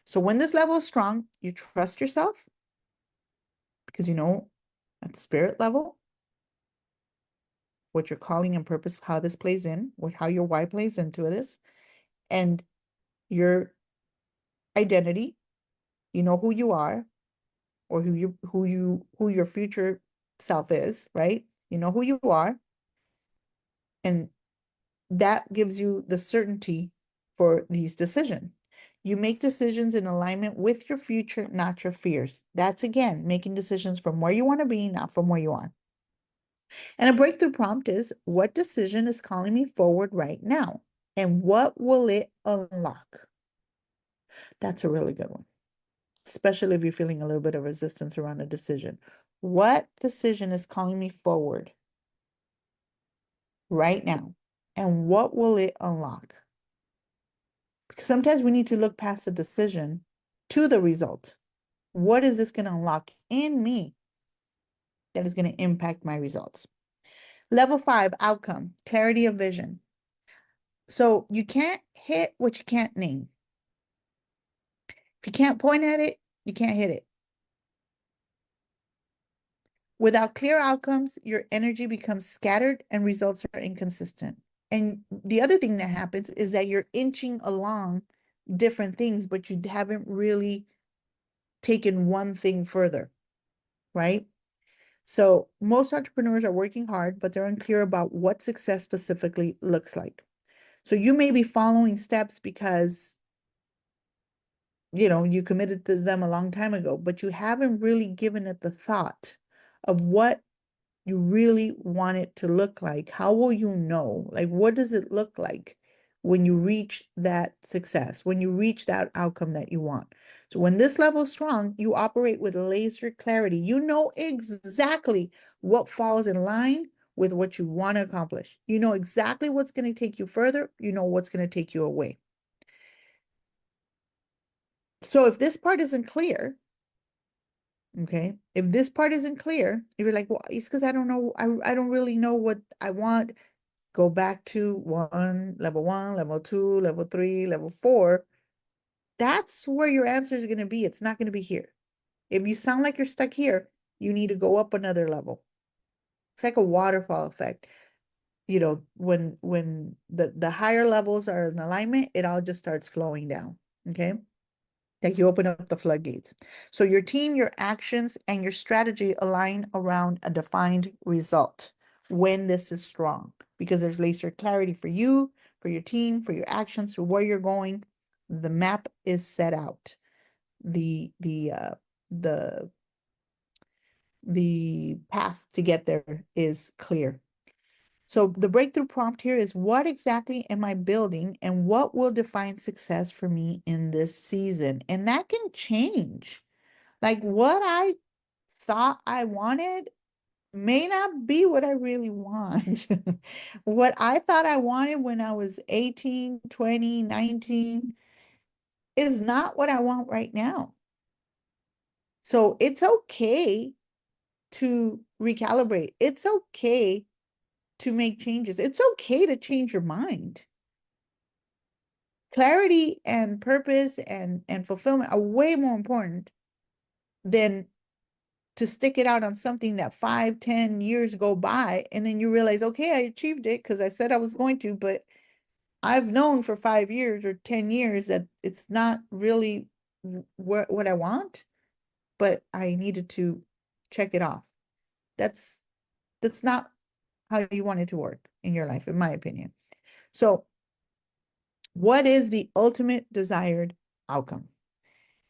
So when this level is strong, you trust yourself, because you know at the spirit level what your calling and purpose, how this plays in, how your why plays into this, and your identity. You know who you are, or who your future self is, right? You know who you are, and that gives you the certainty for these decisions. You make decisions in alignment with your future, not your fears. That's again making decisions from where you want to be, not from where you are. And a breakthrough prompt is, what decision is calling me forward right now? And what will it unlock? That's a really good one, especially if you're feeling a little bit of resistance around a decision. What decision is calling me forward right now? and what will it unlock? Because sometimes we need to look past the decision to the result. What is this going to unlock in me that is going to impact my results? Level 5, outcome, clarity of vision. So you can't hit what you can't name. If you can't point at it, you can't hit it. Without clear outcomes, your energy becomes scattered and results are inconsistent. And the other thing that happens is that you're inching along different things, but you haven't really taken one thing further, right? So most entrepreneurs are working hard, but they're unclear about what success specifically looks like. So you may be following steps because, you committed to them a long time ago, but you haven't really given it the thought of what you really want it to look like. How will you know? Like, what does it look like when you reach that success, when you reach that outcome that you want? So when this level is strong, you operate with laser clarity. You know exactly what falls in line with what you want to accomplish. You know exactly what's going to take you further. You know what's going to take you away. So if this part isn't clear, okay, if this part isn't clear, if you're like, well, it's because I don't know, I don't really know what I want. Go back to one, level 2, level 3, level 4. That's where your answer is going to be. It's not going to be here. If you sound like you're stuck here, you need to go up another level. It's like a waterfall effect. When the higher levels are in alignment, it all just starts flowing down. Okay. Like you open up the floodgates. So your team, your actions, and your strategy align around a defined result when this is strong, because there's laser clarity for you, for your team, for your actions, for where you're going. The map is set out. The the path to get there is clear. So the breakthrough prompt here is, what exactly am I building and what will define success for me in this season? And that can change. Like what I thought I wanted may not be what I really want. What I thought I wanted when I was 18, 20, 19 is not what I want right now. So it's okay to recalibrate. It's okay to make changes. It's okay to change your mind. Clarity and purpose and fulfillment are way more important than to stick it out on something that 5, 10 years go by and then you realize, okay, I achieved it because I said I was going to, but I've known for 5 years or 10 years that it's not really what I want, but I needed to check it off. That's that's not how you want it to work in your life, in my opinion. So what is the ultimate desired outcome?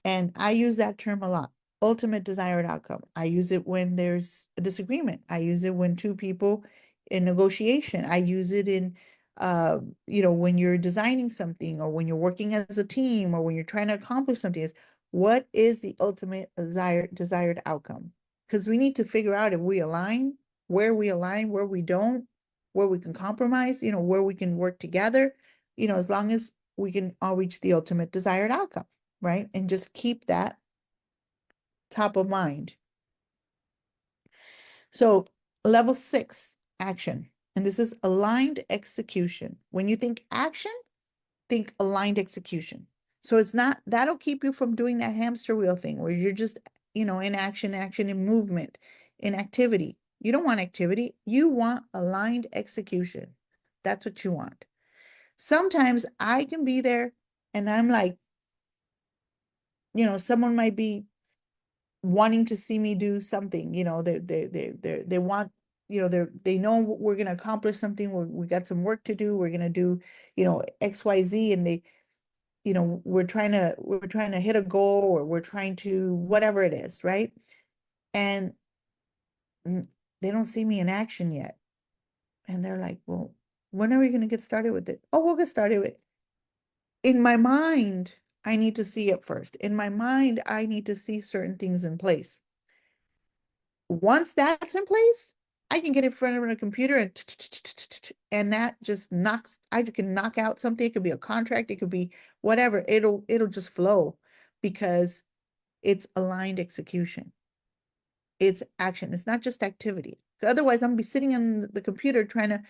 And I use that term a lot. Ultimate desired outcome. I use it when there's a disagreement. I use it when two people in negotiation. I use it in, when you're designing something or when you're working as a team or when you're trying to accomplish something. Is what is the ultimate desired outcome? Because we need to figure out if we align, where we don't, where we can compromise, where we can work together, as long as we can all reach the ultimate desired outcome, right? And just keep that top of mind. So level 6, action. And this is aligned execution. When you think action, think aligned execution. So it's not, that'll keep you from doing that hamster wheel thing where you're just, in action, in movement, in activity. You don't want activity. You want aligned execution. That's what you want. Sometimes I can be there and I'm like, someone might be wanting to see me do something, they want, they know we're going to accomplish something. We got some work to do. We're going to do, XYZ. And they, we're trying to hit a goal or we're trying to, whatever it is. Right. And they don't see me in action yet. And they're like, well, when are we going to get started with it? Oh, we'll get started with it. In my mind, I need to see it first. In my mind, I need to see certain things in place. Once that's in place, I can get in front of a computer and that just knocks, I can knock out something. It could be a contract, it could be whatever. It'll just flow because it's aligned execution. It's action. It's not just activity. Otherwise, I'm gonna be sitting on the computer trying to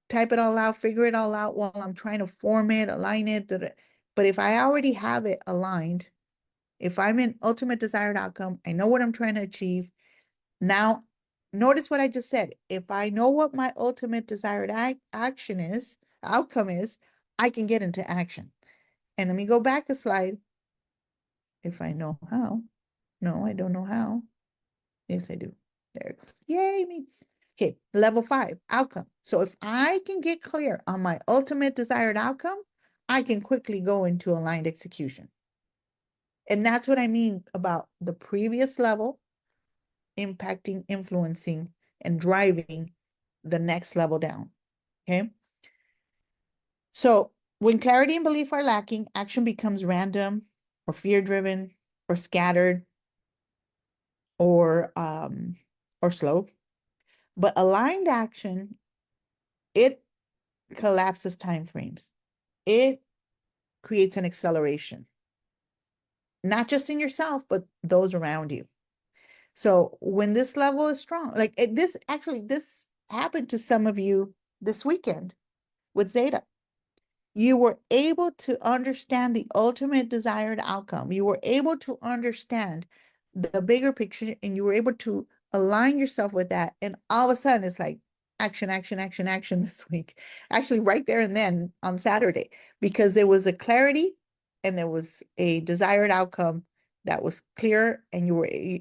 type it all out, figure it all out while I'm trying to form it, align it. But if I already have it aligned, if I'm in ultimate desired outcome, I know what I'm trying to achieve. Now, notice what I just said. If I know what my ultimate desired action is, outcome is, I can get into action. And let me go back a slide. If I know how. No, I don't know how. Yes, I do. There it goes. Yay, me. Okay, level 5, outcome. So if I can get clear on my ultimate desired outcome, I can quickly go into aligned execution. And that's what I mean about the previous level impacting, influencing, and driving the next level down. Okay. So when clarity and belief are lacking, action becomes random or fear-driven or scattered or slow. But aligned action, it collapses time frames. It creates an acceleration, not just in yourself, but those around you. So when this level is strong, like this happened to some of you this weekend with Zeta. You were able to understand the ultimate desired outcome. You were able to understand the bigger picture and you were able to align yourself with that. And all of a sudden, it's like action, action, action, action this week. Actually, right there and then on Saturday, because there was a clarity and there was a desired outcome that was clear, and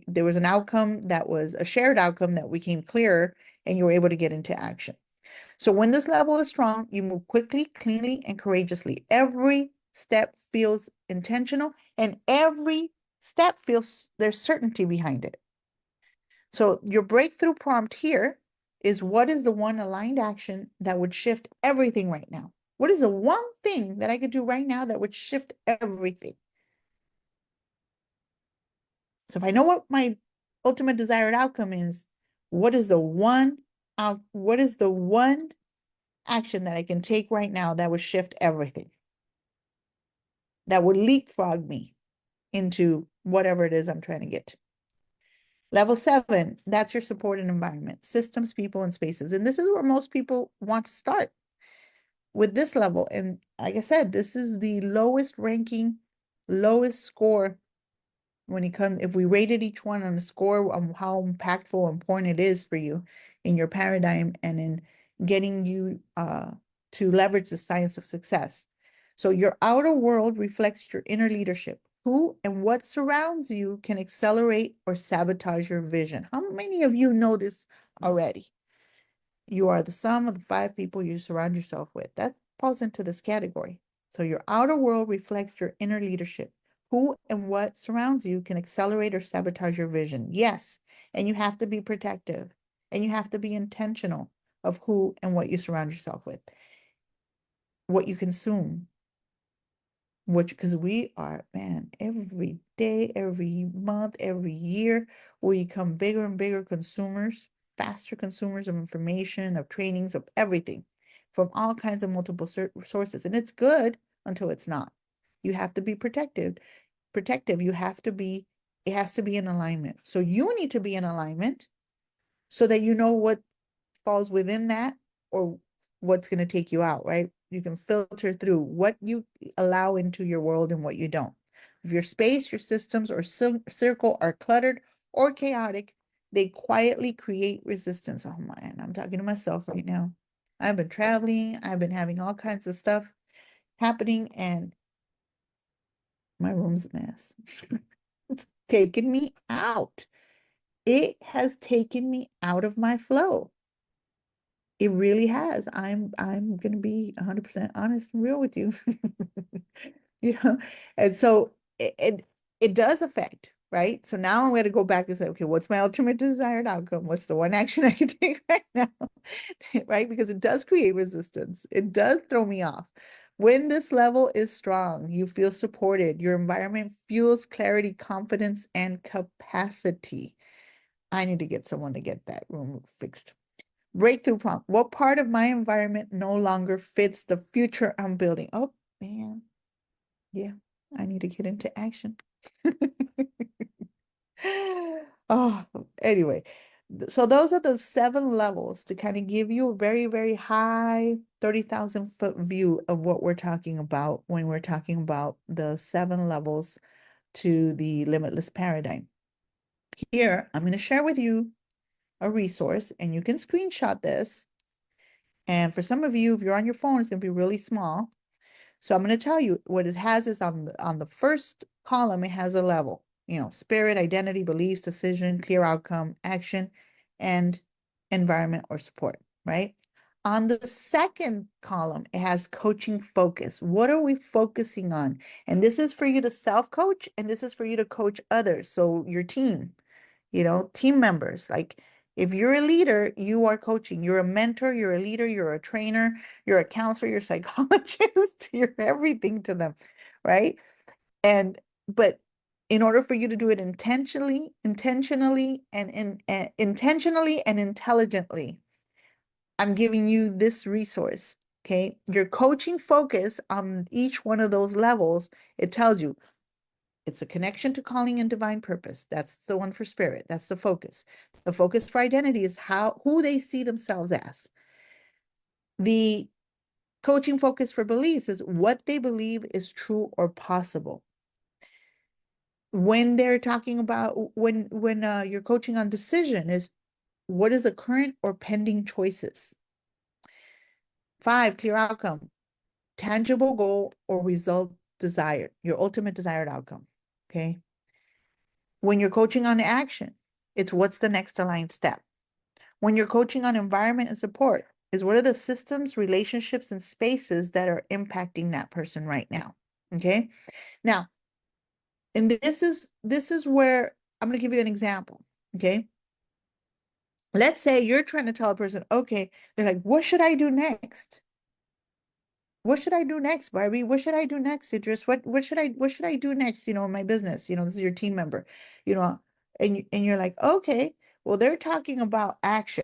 there was an outcome that was a shared outcome that became clearer, and you were able to get into action. So when this level is strong, you move quickly, cleanly, and courageously. Every step feels intentional, and every step feels there's certainty behind it. So your breakthrough prompt here is, what is the one aligned action that would shift everything right now? What is the one thing that I could do right now that would shift everything? So if I know what my ultimate desired outcome is, what is the one action that I can take right now that would shift everything, that would leapfrog me into whatever it is I'm trying to get to? Level 7, that's your support and environment, systems, people, and spaces. And this is where most people want to start with this level. And like I said, this is the lowest ranking, lowest score when it comes, if we rated each one on a score on how impactful, important it is for you in your paradigm and in getting you to leverage the science of success. So your outer world reflects your inner leadership. Who and what surrounds you can accelerate or sabotage your vision. How many of you know this already? You are the sum of the 5 people you surround yourself with. That falls into this category. So your outer world reflects your inner leadership. Who and what surrounds you can accelerate or sabotage your vision. Yes, and you have to be protective, and you have to be intentional of who and what you surround yourself with, what you consume, because we are, man, every day, every month, every year, we become bigger and bigger consumers, faster consumers of information, of trainings, of everything from all kinds of multiple sources. And it's good until it's not. You have to be protective. You have to be, it has to be in alignment. So you need to be in alignment so that you know what falls within that or what's going to take you out, right? You can filter through what you allow into your world and what you don't. If your space, your systems, or circle are cluttered or chaotic, they quietly create resistance. Oh man, I'm talking to myself right now. I've been traveling, I've been having all kinds of stuff happening, and my room's a mess. It's taken me out. It has taken me out of my flow. It really has. I'm gonna be 100% honest and real with you. You know, and so it does affect, right? So now I'm gonna go back and say, okay, what's my ultimate desired outcome? What's the one action I can take right now? Right? Because it does create resistance. It does throw me off. When this level is strong, you feel supported. Your environment fuels clarity, confidence, and capacity. I need to get someone to get that room fixed. Breakthrough prompt. What part of my environment no longer fits the future I'm building? Oh, man. Yeah, I need to get into action. Oh, anyway, so those are the 7 levels to kind of give you a very, very high 30,000-foot view of what we're talking about when we're talking about the 7 levels to the limitless paradigm. Here, I'm going to share with you a resource, and you can screenshot this. And for some of you, if you're on your phone, it's going to be really small. So I'm going to tell you what it has is on the first column, it has a level, spirit, identity, beliefs, decision, clear outcome, action, and environment or support, right? On the second column, it has coaching focus. What are we focusing on? And this is for you to self-coach, and this is for you to coach others. So your team, team members. Like if you're a leader, you are coaching. You're a mentor, you're a leader, you're a trainer, you're a counselor, you're a psychologist, you're everything to them, right? But in order for you to do it intentionally and intelligently, I'm giving you this resource. Okay. Your coaching focus on each one of those levels, it tells you it's a connection to calling and divine purpose. That's the one for spirit. That's the focus. The focus for identity is who they see themselves as. The coaching focus for beliefs is what they believe is true or possible. When they're talking about when you're coaching on decision is what is the current or pending choices. 5, clear outcome, tangible goal or result desired, your ultimate desired outcome. Okay. When you're coaching on action, it's what's the next aligned step. When you're coaching on environment and support, is what are the systems, relationships, and spaces that are impacting that person right now. Okay. Now, and this is where I'm going to give you an example. Okay. Let's say you're trying to tell a person, okay, they're like, what should I do next? What should I do next, Barbie? What should I do next, Idris? What should I do next, in my business? This is your team member, you know, and you're like, okay, well, they're talking about action,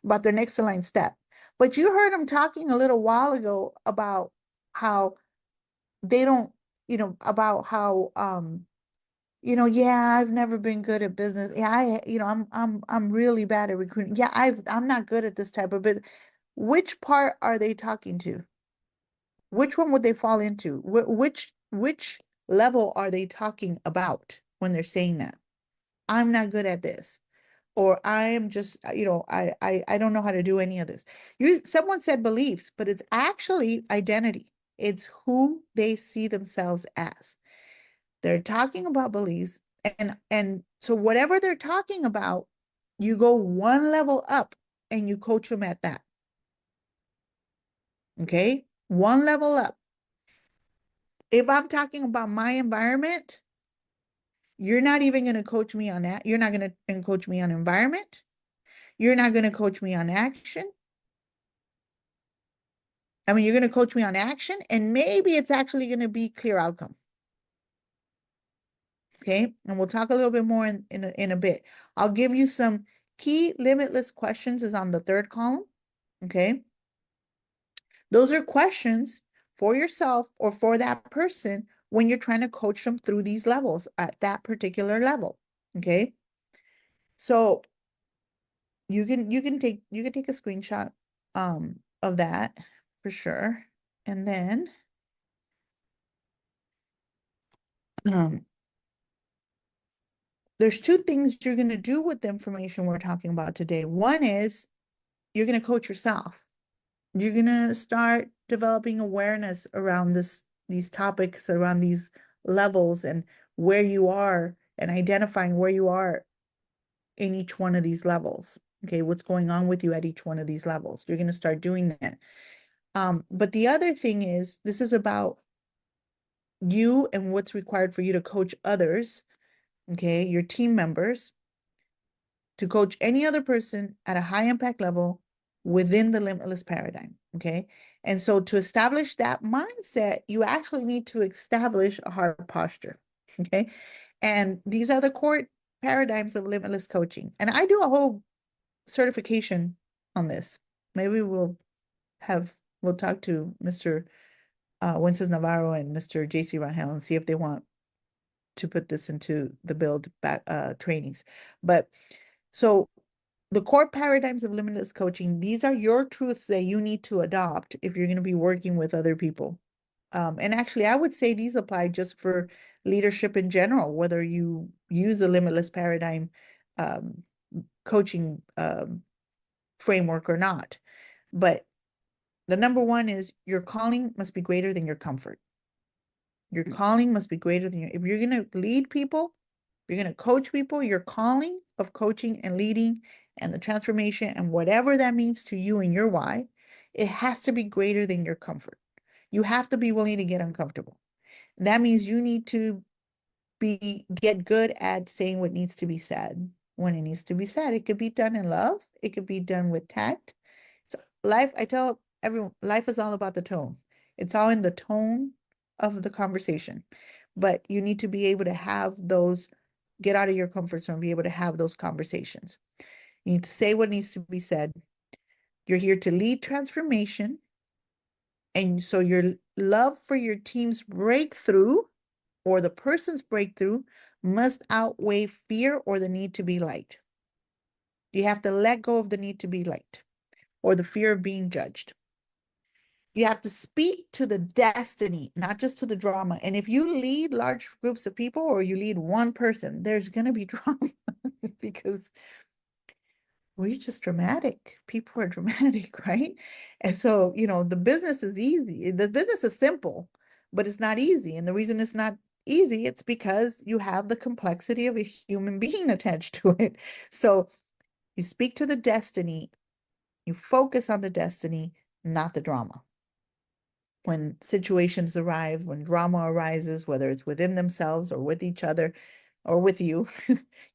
about their next aligned step. But you heard them talking a little while ago about how they don't, about how yeah, I've never been good at business. Yeah, I'm really bad at recruiting. Yeah, I'm not good at this type of business. Which part are they talking to? Which one would they fall into? Which level are they talking about when they're saying that? I'm not good at this, or I am just, I don't know how to do any of this. Someone said beliefs, but it's actually identity. It's who they see themselves as. They're talking about beliefs, and so whatever they're talking about, you go one level up and you coach them at that. Okay, one level up. If I'm talking about my environment, you're not even going to coach me on that. You're not going to coach me on environment. You're not going to coach me on action. I mean, you're going to coach me on action, and maybe it's actually going to be clear outcome. Okay. And we'll talk a little bit more in a bit. I'll give you some key limitless questions is on the third column. Okay. Those are questions for yourself or for that person when you're trying to coach them through these levels at that particular level. Okay. So you can take a screenshot of that for sure. And then um there's 2 things you're going to do with the information we're talking about today. One is you're going to coach yourself. You're going to start developing awareness around these topics, around these levels and where you are and identifying where you are in each one of these levels. Okay, what's going on with you at each one of these levels. You're going to start doing that. But the other thing is, this is about you and what's required for you to coach others, okay, your team members, to coach any other person at a high impact level within the limitless paradigm, okay? And so to establish that mindset, you actually need to establish a heart posture, okay? And these are the core paradigms of limitless coaching. And I do a whole certification on this. Maybe have, we'll talk to Mr. Wences Navarro and Mr. JC Rahel and see if they want to put this into the BYLD back trainings. But so the core paradigms of limitless coaching, these are your truths that you need to adopt if you're going to be working with other people. And actually, I would say these apply just for leadership in general, whether you use the limitless paradigm um, coaching framework or not. But the number one is your calling must be greater than your comfort. Your calling must be greater than if you're going to lead people, you're going to coach people, your calling of coaching and leading and the transformation and whatever that means to you and your why, it has to be greater than your comfort. You have to be willing to get uncomfortable. That means you need to get good at saying what needs to be said when it needs to be said. It could be done in love. It could be done with tact. So life, I tell everyone, life is all about the tone. It's all in the tone of the conversation. But you need to be able to have those, get out of your comfort zone, be able to have those conversations. You need to say what needs to be said. You're here to lead transformation. And so your love for your team's breakthrough or the person's breakthrough must outweigh fear or the need to be liked. You have to let go of the need to be liked or the fear of being judged. You have to speak to the destiny, not just to the drama. And if you lead large groups of people or you lead one person, there's going to be drama because we're just dramatic. People are dramatic, right? And so, the business is easy. The business is simple, but it's not easy. And the reason it's not easy, it's because you have the complexity of a human being attached to it. So you speak to the destiny, you focus on the destiny, not the drama. When situations arise, when drama arises, whether it's within themselves or with each other or with you,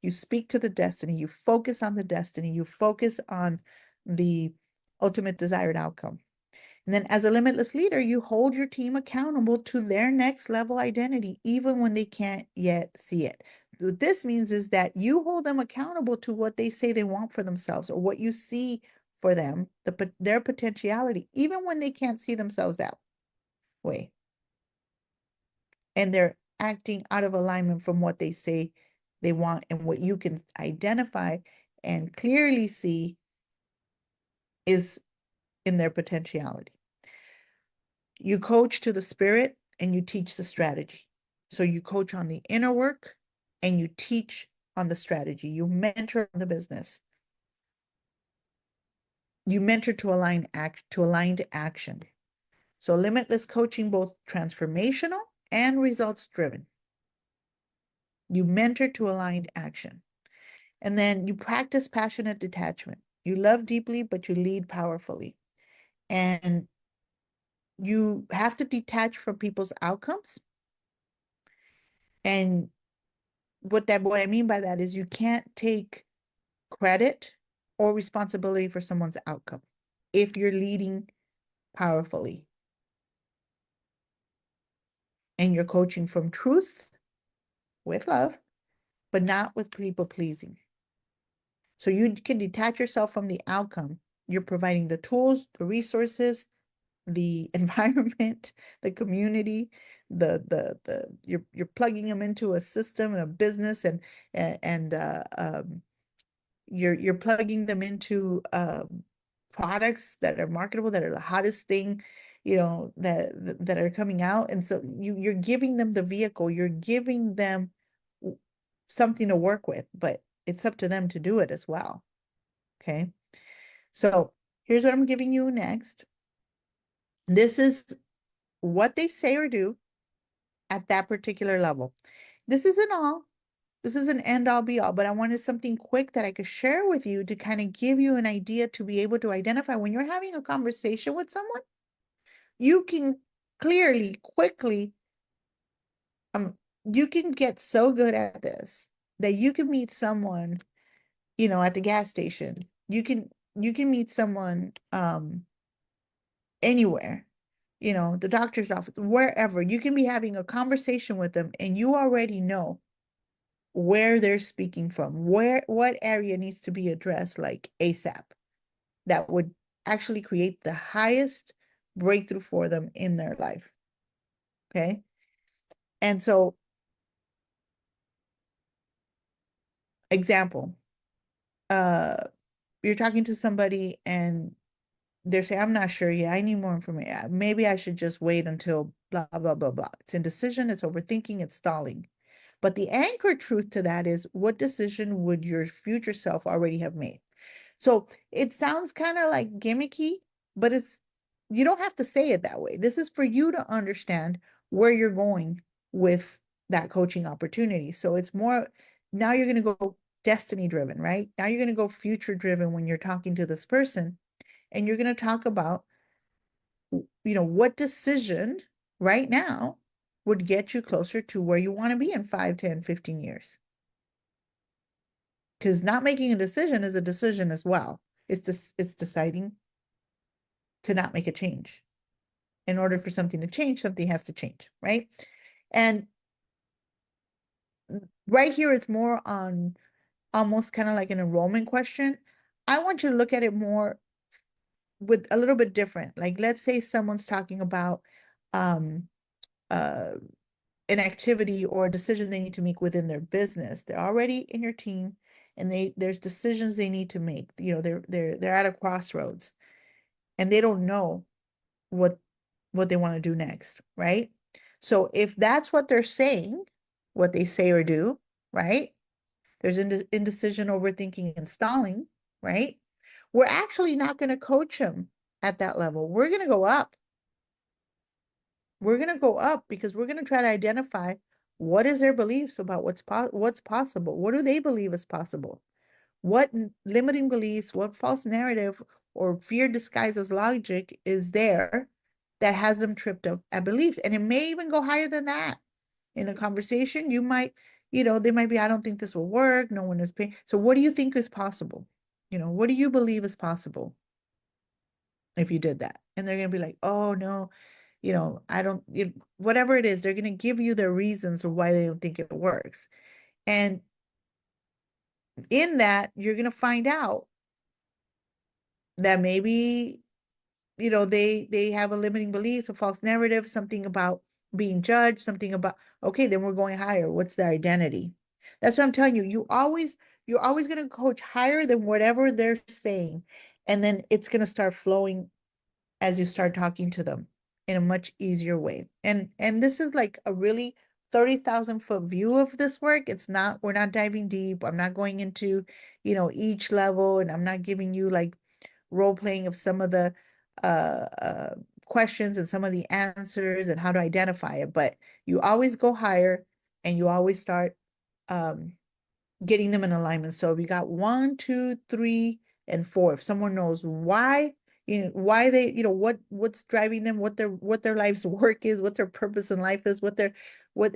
you speak to the destiny, you focus on the destiny, you focus on the ultimate desired outcome. And then as a limitless leader, you hold your team accountable to their next level identity, even when they can't yet see it. What this means is that you hold them accountable to what they say they want for themselves or what you see for them, their potentiality, even when they can't see themselves that way. And they're acting out of alignment from what they say they want and what you can identify and clearly see is in their potentiality. You coach to the spirit and you teach the strategy. So you coach on the inner work and you teach on the strategy. You mentor the business. You mentor to align to action. So limitless coaching, both transformational and results driven. You mentor to aligned action. And then you practice passionate detachment. You love deeply, but you lead powerfully. And you have to detach from people's outcomes. And what I mean by that is you can't take credit or responsibility for someone's outcome if you're leading powerfully and you're coaching from truth with love, but not with people pleasing. So you can detach yourself from the outcome. You're providing the tools, the resources, the environment, the community, you're plugging them into a system and a business and you're plugging them into products that are marketable, that are the hottest thing, that are coming out. And so you're giving them the vehicle, you're giving them something to work with, but it's up to them to do it as well. Okay. So here's what I'm giving you next. This is what they say or do at that particular level. This isn't all. This is an end all be all, but I wanted something quick that I could share with you to kind of give you an idea to be able to identify when you're having a conversation with someone, you can clearly, quickly, you can get so good at this that you can meet someone, at the gas station. You can meet someone anywhere, the doctor's office, wherever. You can be having a conversation with them and you already know where they're speaking from, what area needs to be addressed like ASAP. that would actually create the highest breakthrough for them in their life. Okay. And so, example, uh, you're talking to somebody and they're saying, I'm not sure yet. I need more information. Maybe I should just wait until blah, blah, blah, blah. It's indecision, it's overthinking, it's stalling. But the anchor truth to that is, what decision would your future self already have made? So it sounds kind of like gimmicky, but you don't have to say it that way. This is for you to understand where you're going with that coaching opportunity. So it's more, now you're going to go destiny driven, right? Now you're going to go future driven when you're talking to this person, and you're going to talk about, what decision right now would get you closer to where you want to be in 5, 10, 15 years. Because not making a decision is a decision as well. It's deciding to not make a change. In order for something to change, something has to change, right? And right here, it's more on almost kind of like an enrollment question. I want you to look at it more with a little bit different. Like, let's say someone's talking about um uh an activity or a decision they need to make within their business. They're already in your team, and there's decisions they need to make. They're at a crossroads, and they don't know what they want to do next, right? So if that's what they're saying, what they say or do, right? There's indecision, overthinking, and stalling, right? We're actually not going to coach them at that level. We're going to go up. We're going to go up because we're going to try to identify what is their beliefs about what's possible. What do they believe is possible? What limiting beliefs, what false narrative or fear disguised as logic is there that has them tripped up at beliefs? And it may even go higher than that. In a conversation, you might, they might be, I don't think this will work. No one is paying. So what do you think is possible? What do you believe is possible if you did that? And they're going to be like, oh, no, I don't, whatever it is, they're going to give you their reasons of why they don't think it works. And in that, you're going to find out that maybe, they have a limiting belief, a false narrative, something about being judged, something about, okay, then we're going higher. What's their identity? That's what I'm telling you. You're always going to coach higher than whatever they're saying. And then it's going to start flowing as you start talking to them in a much easier way. And this is like a really 30,000-foot view of this work. We're not diving deep. I'm not going into, each level, and I'm not giving you like role playing of some of the uh, uh, questions and some of the answers and how to identify it. But you always go higher, and you always start um, getting them in alignment. So we got 1, 2, 3, and 4. If someone knows why, why they, what's driving them, what their life's work is, what their purpose in life is, what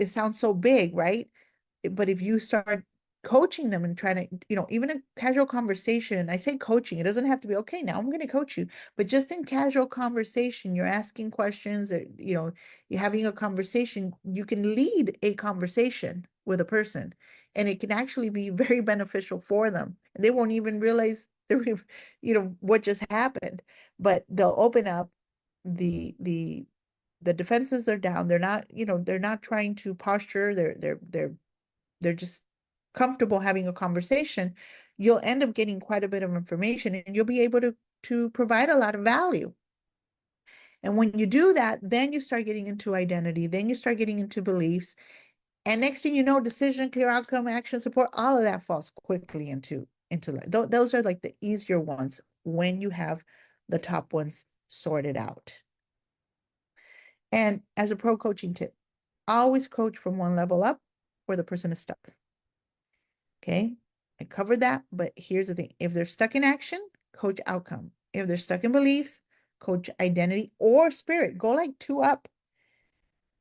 it sounds so big, right? But if you start coaching them and trying to, even a casual conversation, I say coaching, it doesn't have to be, okay, now I'm going to coach you, but just in casual conversation, you're asking questions, or, you're having a conversation, you can lead a conversation with a person, and it can actually be very beneficial for them. And they won't even realize what just happened, but they'll open up. The the the defenses are down. They're not trying to posture. They're just comfortable having a conversation. You'll end up getting quite a bit of information, and you'll be able to provide a lot of value. And when you do that, then you start getting into identity, then you start getting into beliefs. And next thing you know, decision, clear outcome, action, support, all of that falls quickly into life. Those are like the easier ones when you have the top ones sorted out. And as a pro coaching tip, always coach from one level up where the person is stuck. Okay. I covered that, but here's the thing. If they're stuck in action, coach outcome. If they're stuck in beliefs, coach identity or spirit. Go like 2 up.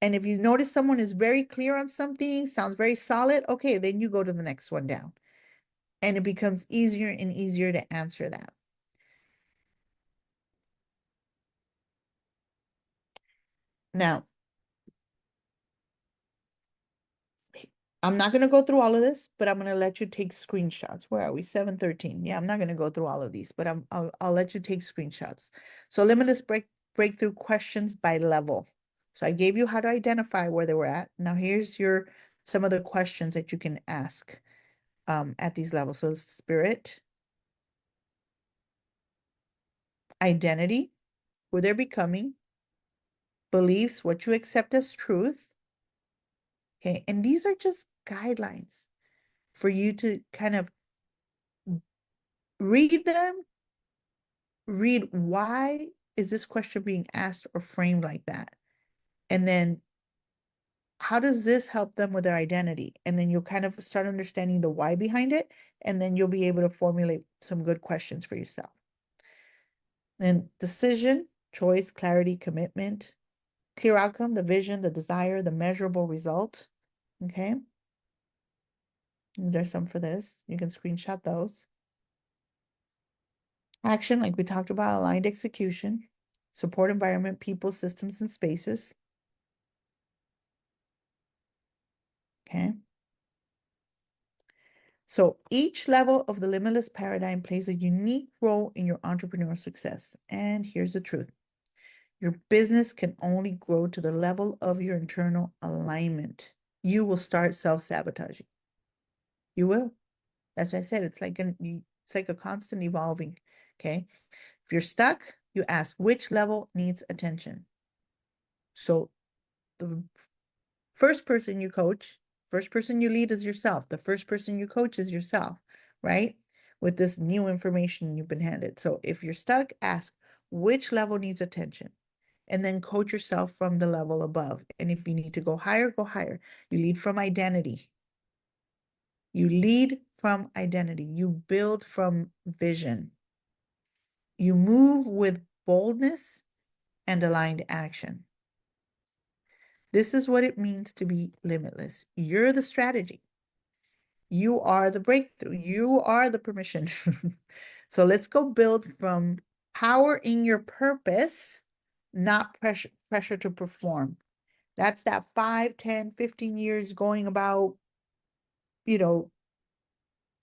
And if you notice someone is very clear on something, sounds very solid, okay, then you go to the next one down. And it becomes easier and easier to answer that. Now, I'm not going to go through all of this, but I'm going to let you take screenshots. Where are we? 7:13. Yeah, I'm not going to go through all of these, but I'll let you take screenshots. So limitless breakthrough questions by level. So I gave you how to identify where they were at. Now here's some of the questions that you can ask at these levels. So spirit, identity, who they're becoming, beliefs, what you accept as truth. Okay, and these are just guidelines for you to kind of read them, read why is this question being asked or framed like that? And then how does this help them with their identity? And then you'll kind of start understanding the why behind it, and then you'll be able to formulate some good questions for yourself. And decision, choice, clarity, commitment, clear outcome, the vision, the desire, the measurable result. Okay. And there's some for this. You can screenshot those. Action, like we talked about, aligned execution, support environment, people, systems, and spaces. Okay. So each level of the limitless paradigm plays a unique role in your entrepreneurial success. And here's the truth. Your business can only grow to the level of your internal alignment. You will start self-sabotaging. You will. As I said, it's like a constant evolving. Okay. If you're stuck, you ask which level needs attention. So the first person you coach, first person you lead is yourself. The first person you coach is yourself, right? With this new information you've been handed. So if you're stuck, ask which level needs attention, and then coach yourself from the level above. And if you need to go higher, go higher. You lead from identity. You lead from identity. You build from vision. You move with boldness and aligned action. This is what it means to be limitless. You're the strategy. You are the breakthrough. You are the permission. So let's go build from power in your purpose, not pressure to perform. That's that 5, 10, 15 years going about, you know,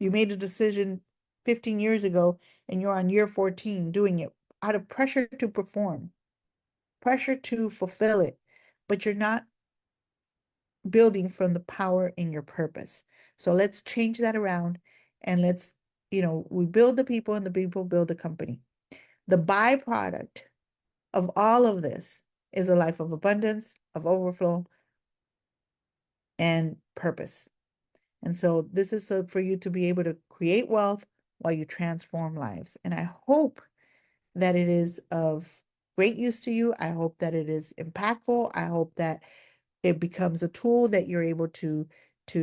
you made a decision 15 years ago and you're on year 14 doing it out of pressure to perform, pressure to fulfill it, but you're not building from the power in your purpose. So let's change that around and we build the people and the people build the company. The byproduct of all of this is a life of abundance, of overflow, and purpose. And so this is so for you to be able to create wealth while you transform lives. And I hope that it is of great use to you. I hope that it is impactful. I hope that it becomes a tool that you're able to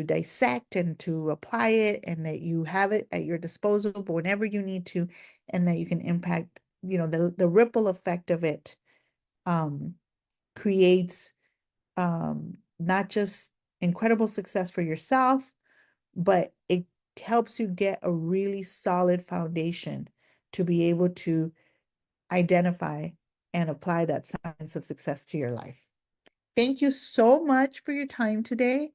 dissect and to apply it, and that you have it at your disposal whenever you need to, and that you can impact, the ripple effect of it creates not just incredible success for yourself, but it helps you get a really solid foundation to be able to identify and apply that science of success to your life. Thank you so much for your time today.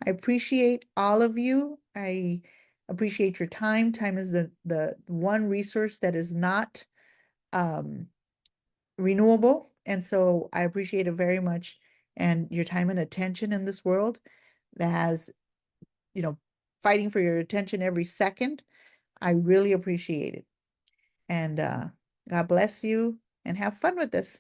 I appreciate all of you. I appreciate your time. Time is the one resource that is not renewable. And so I appreciate it very much. And your time and attention in this world that has, fighting for your attention every second. I really appreciate it. And God bless you and have fun with this.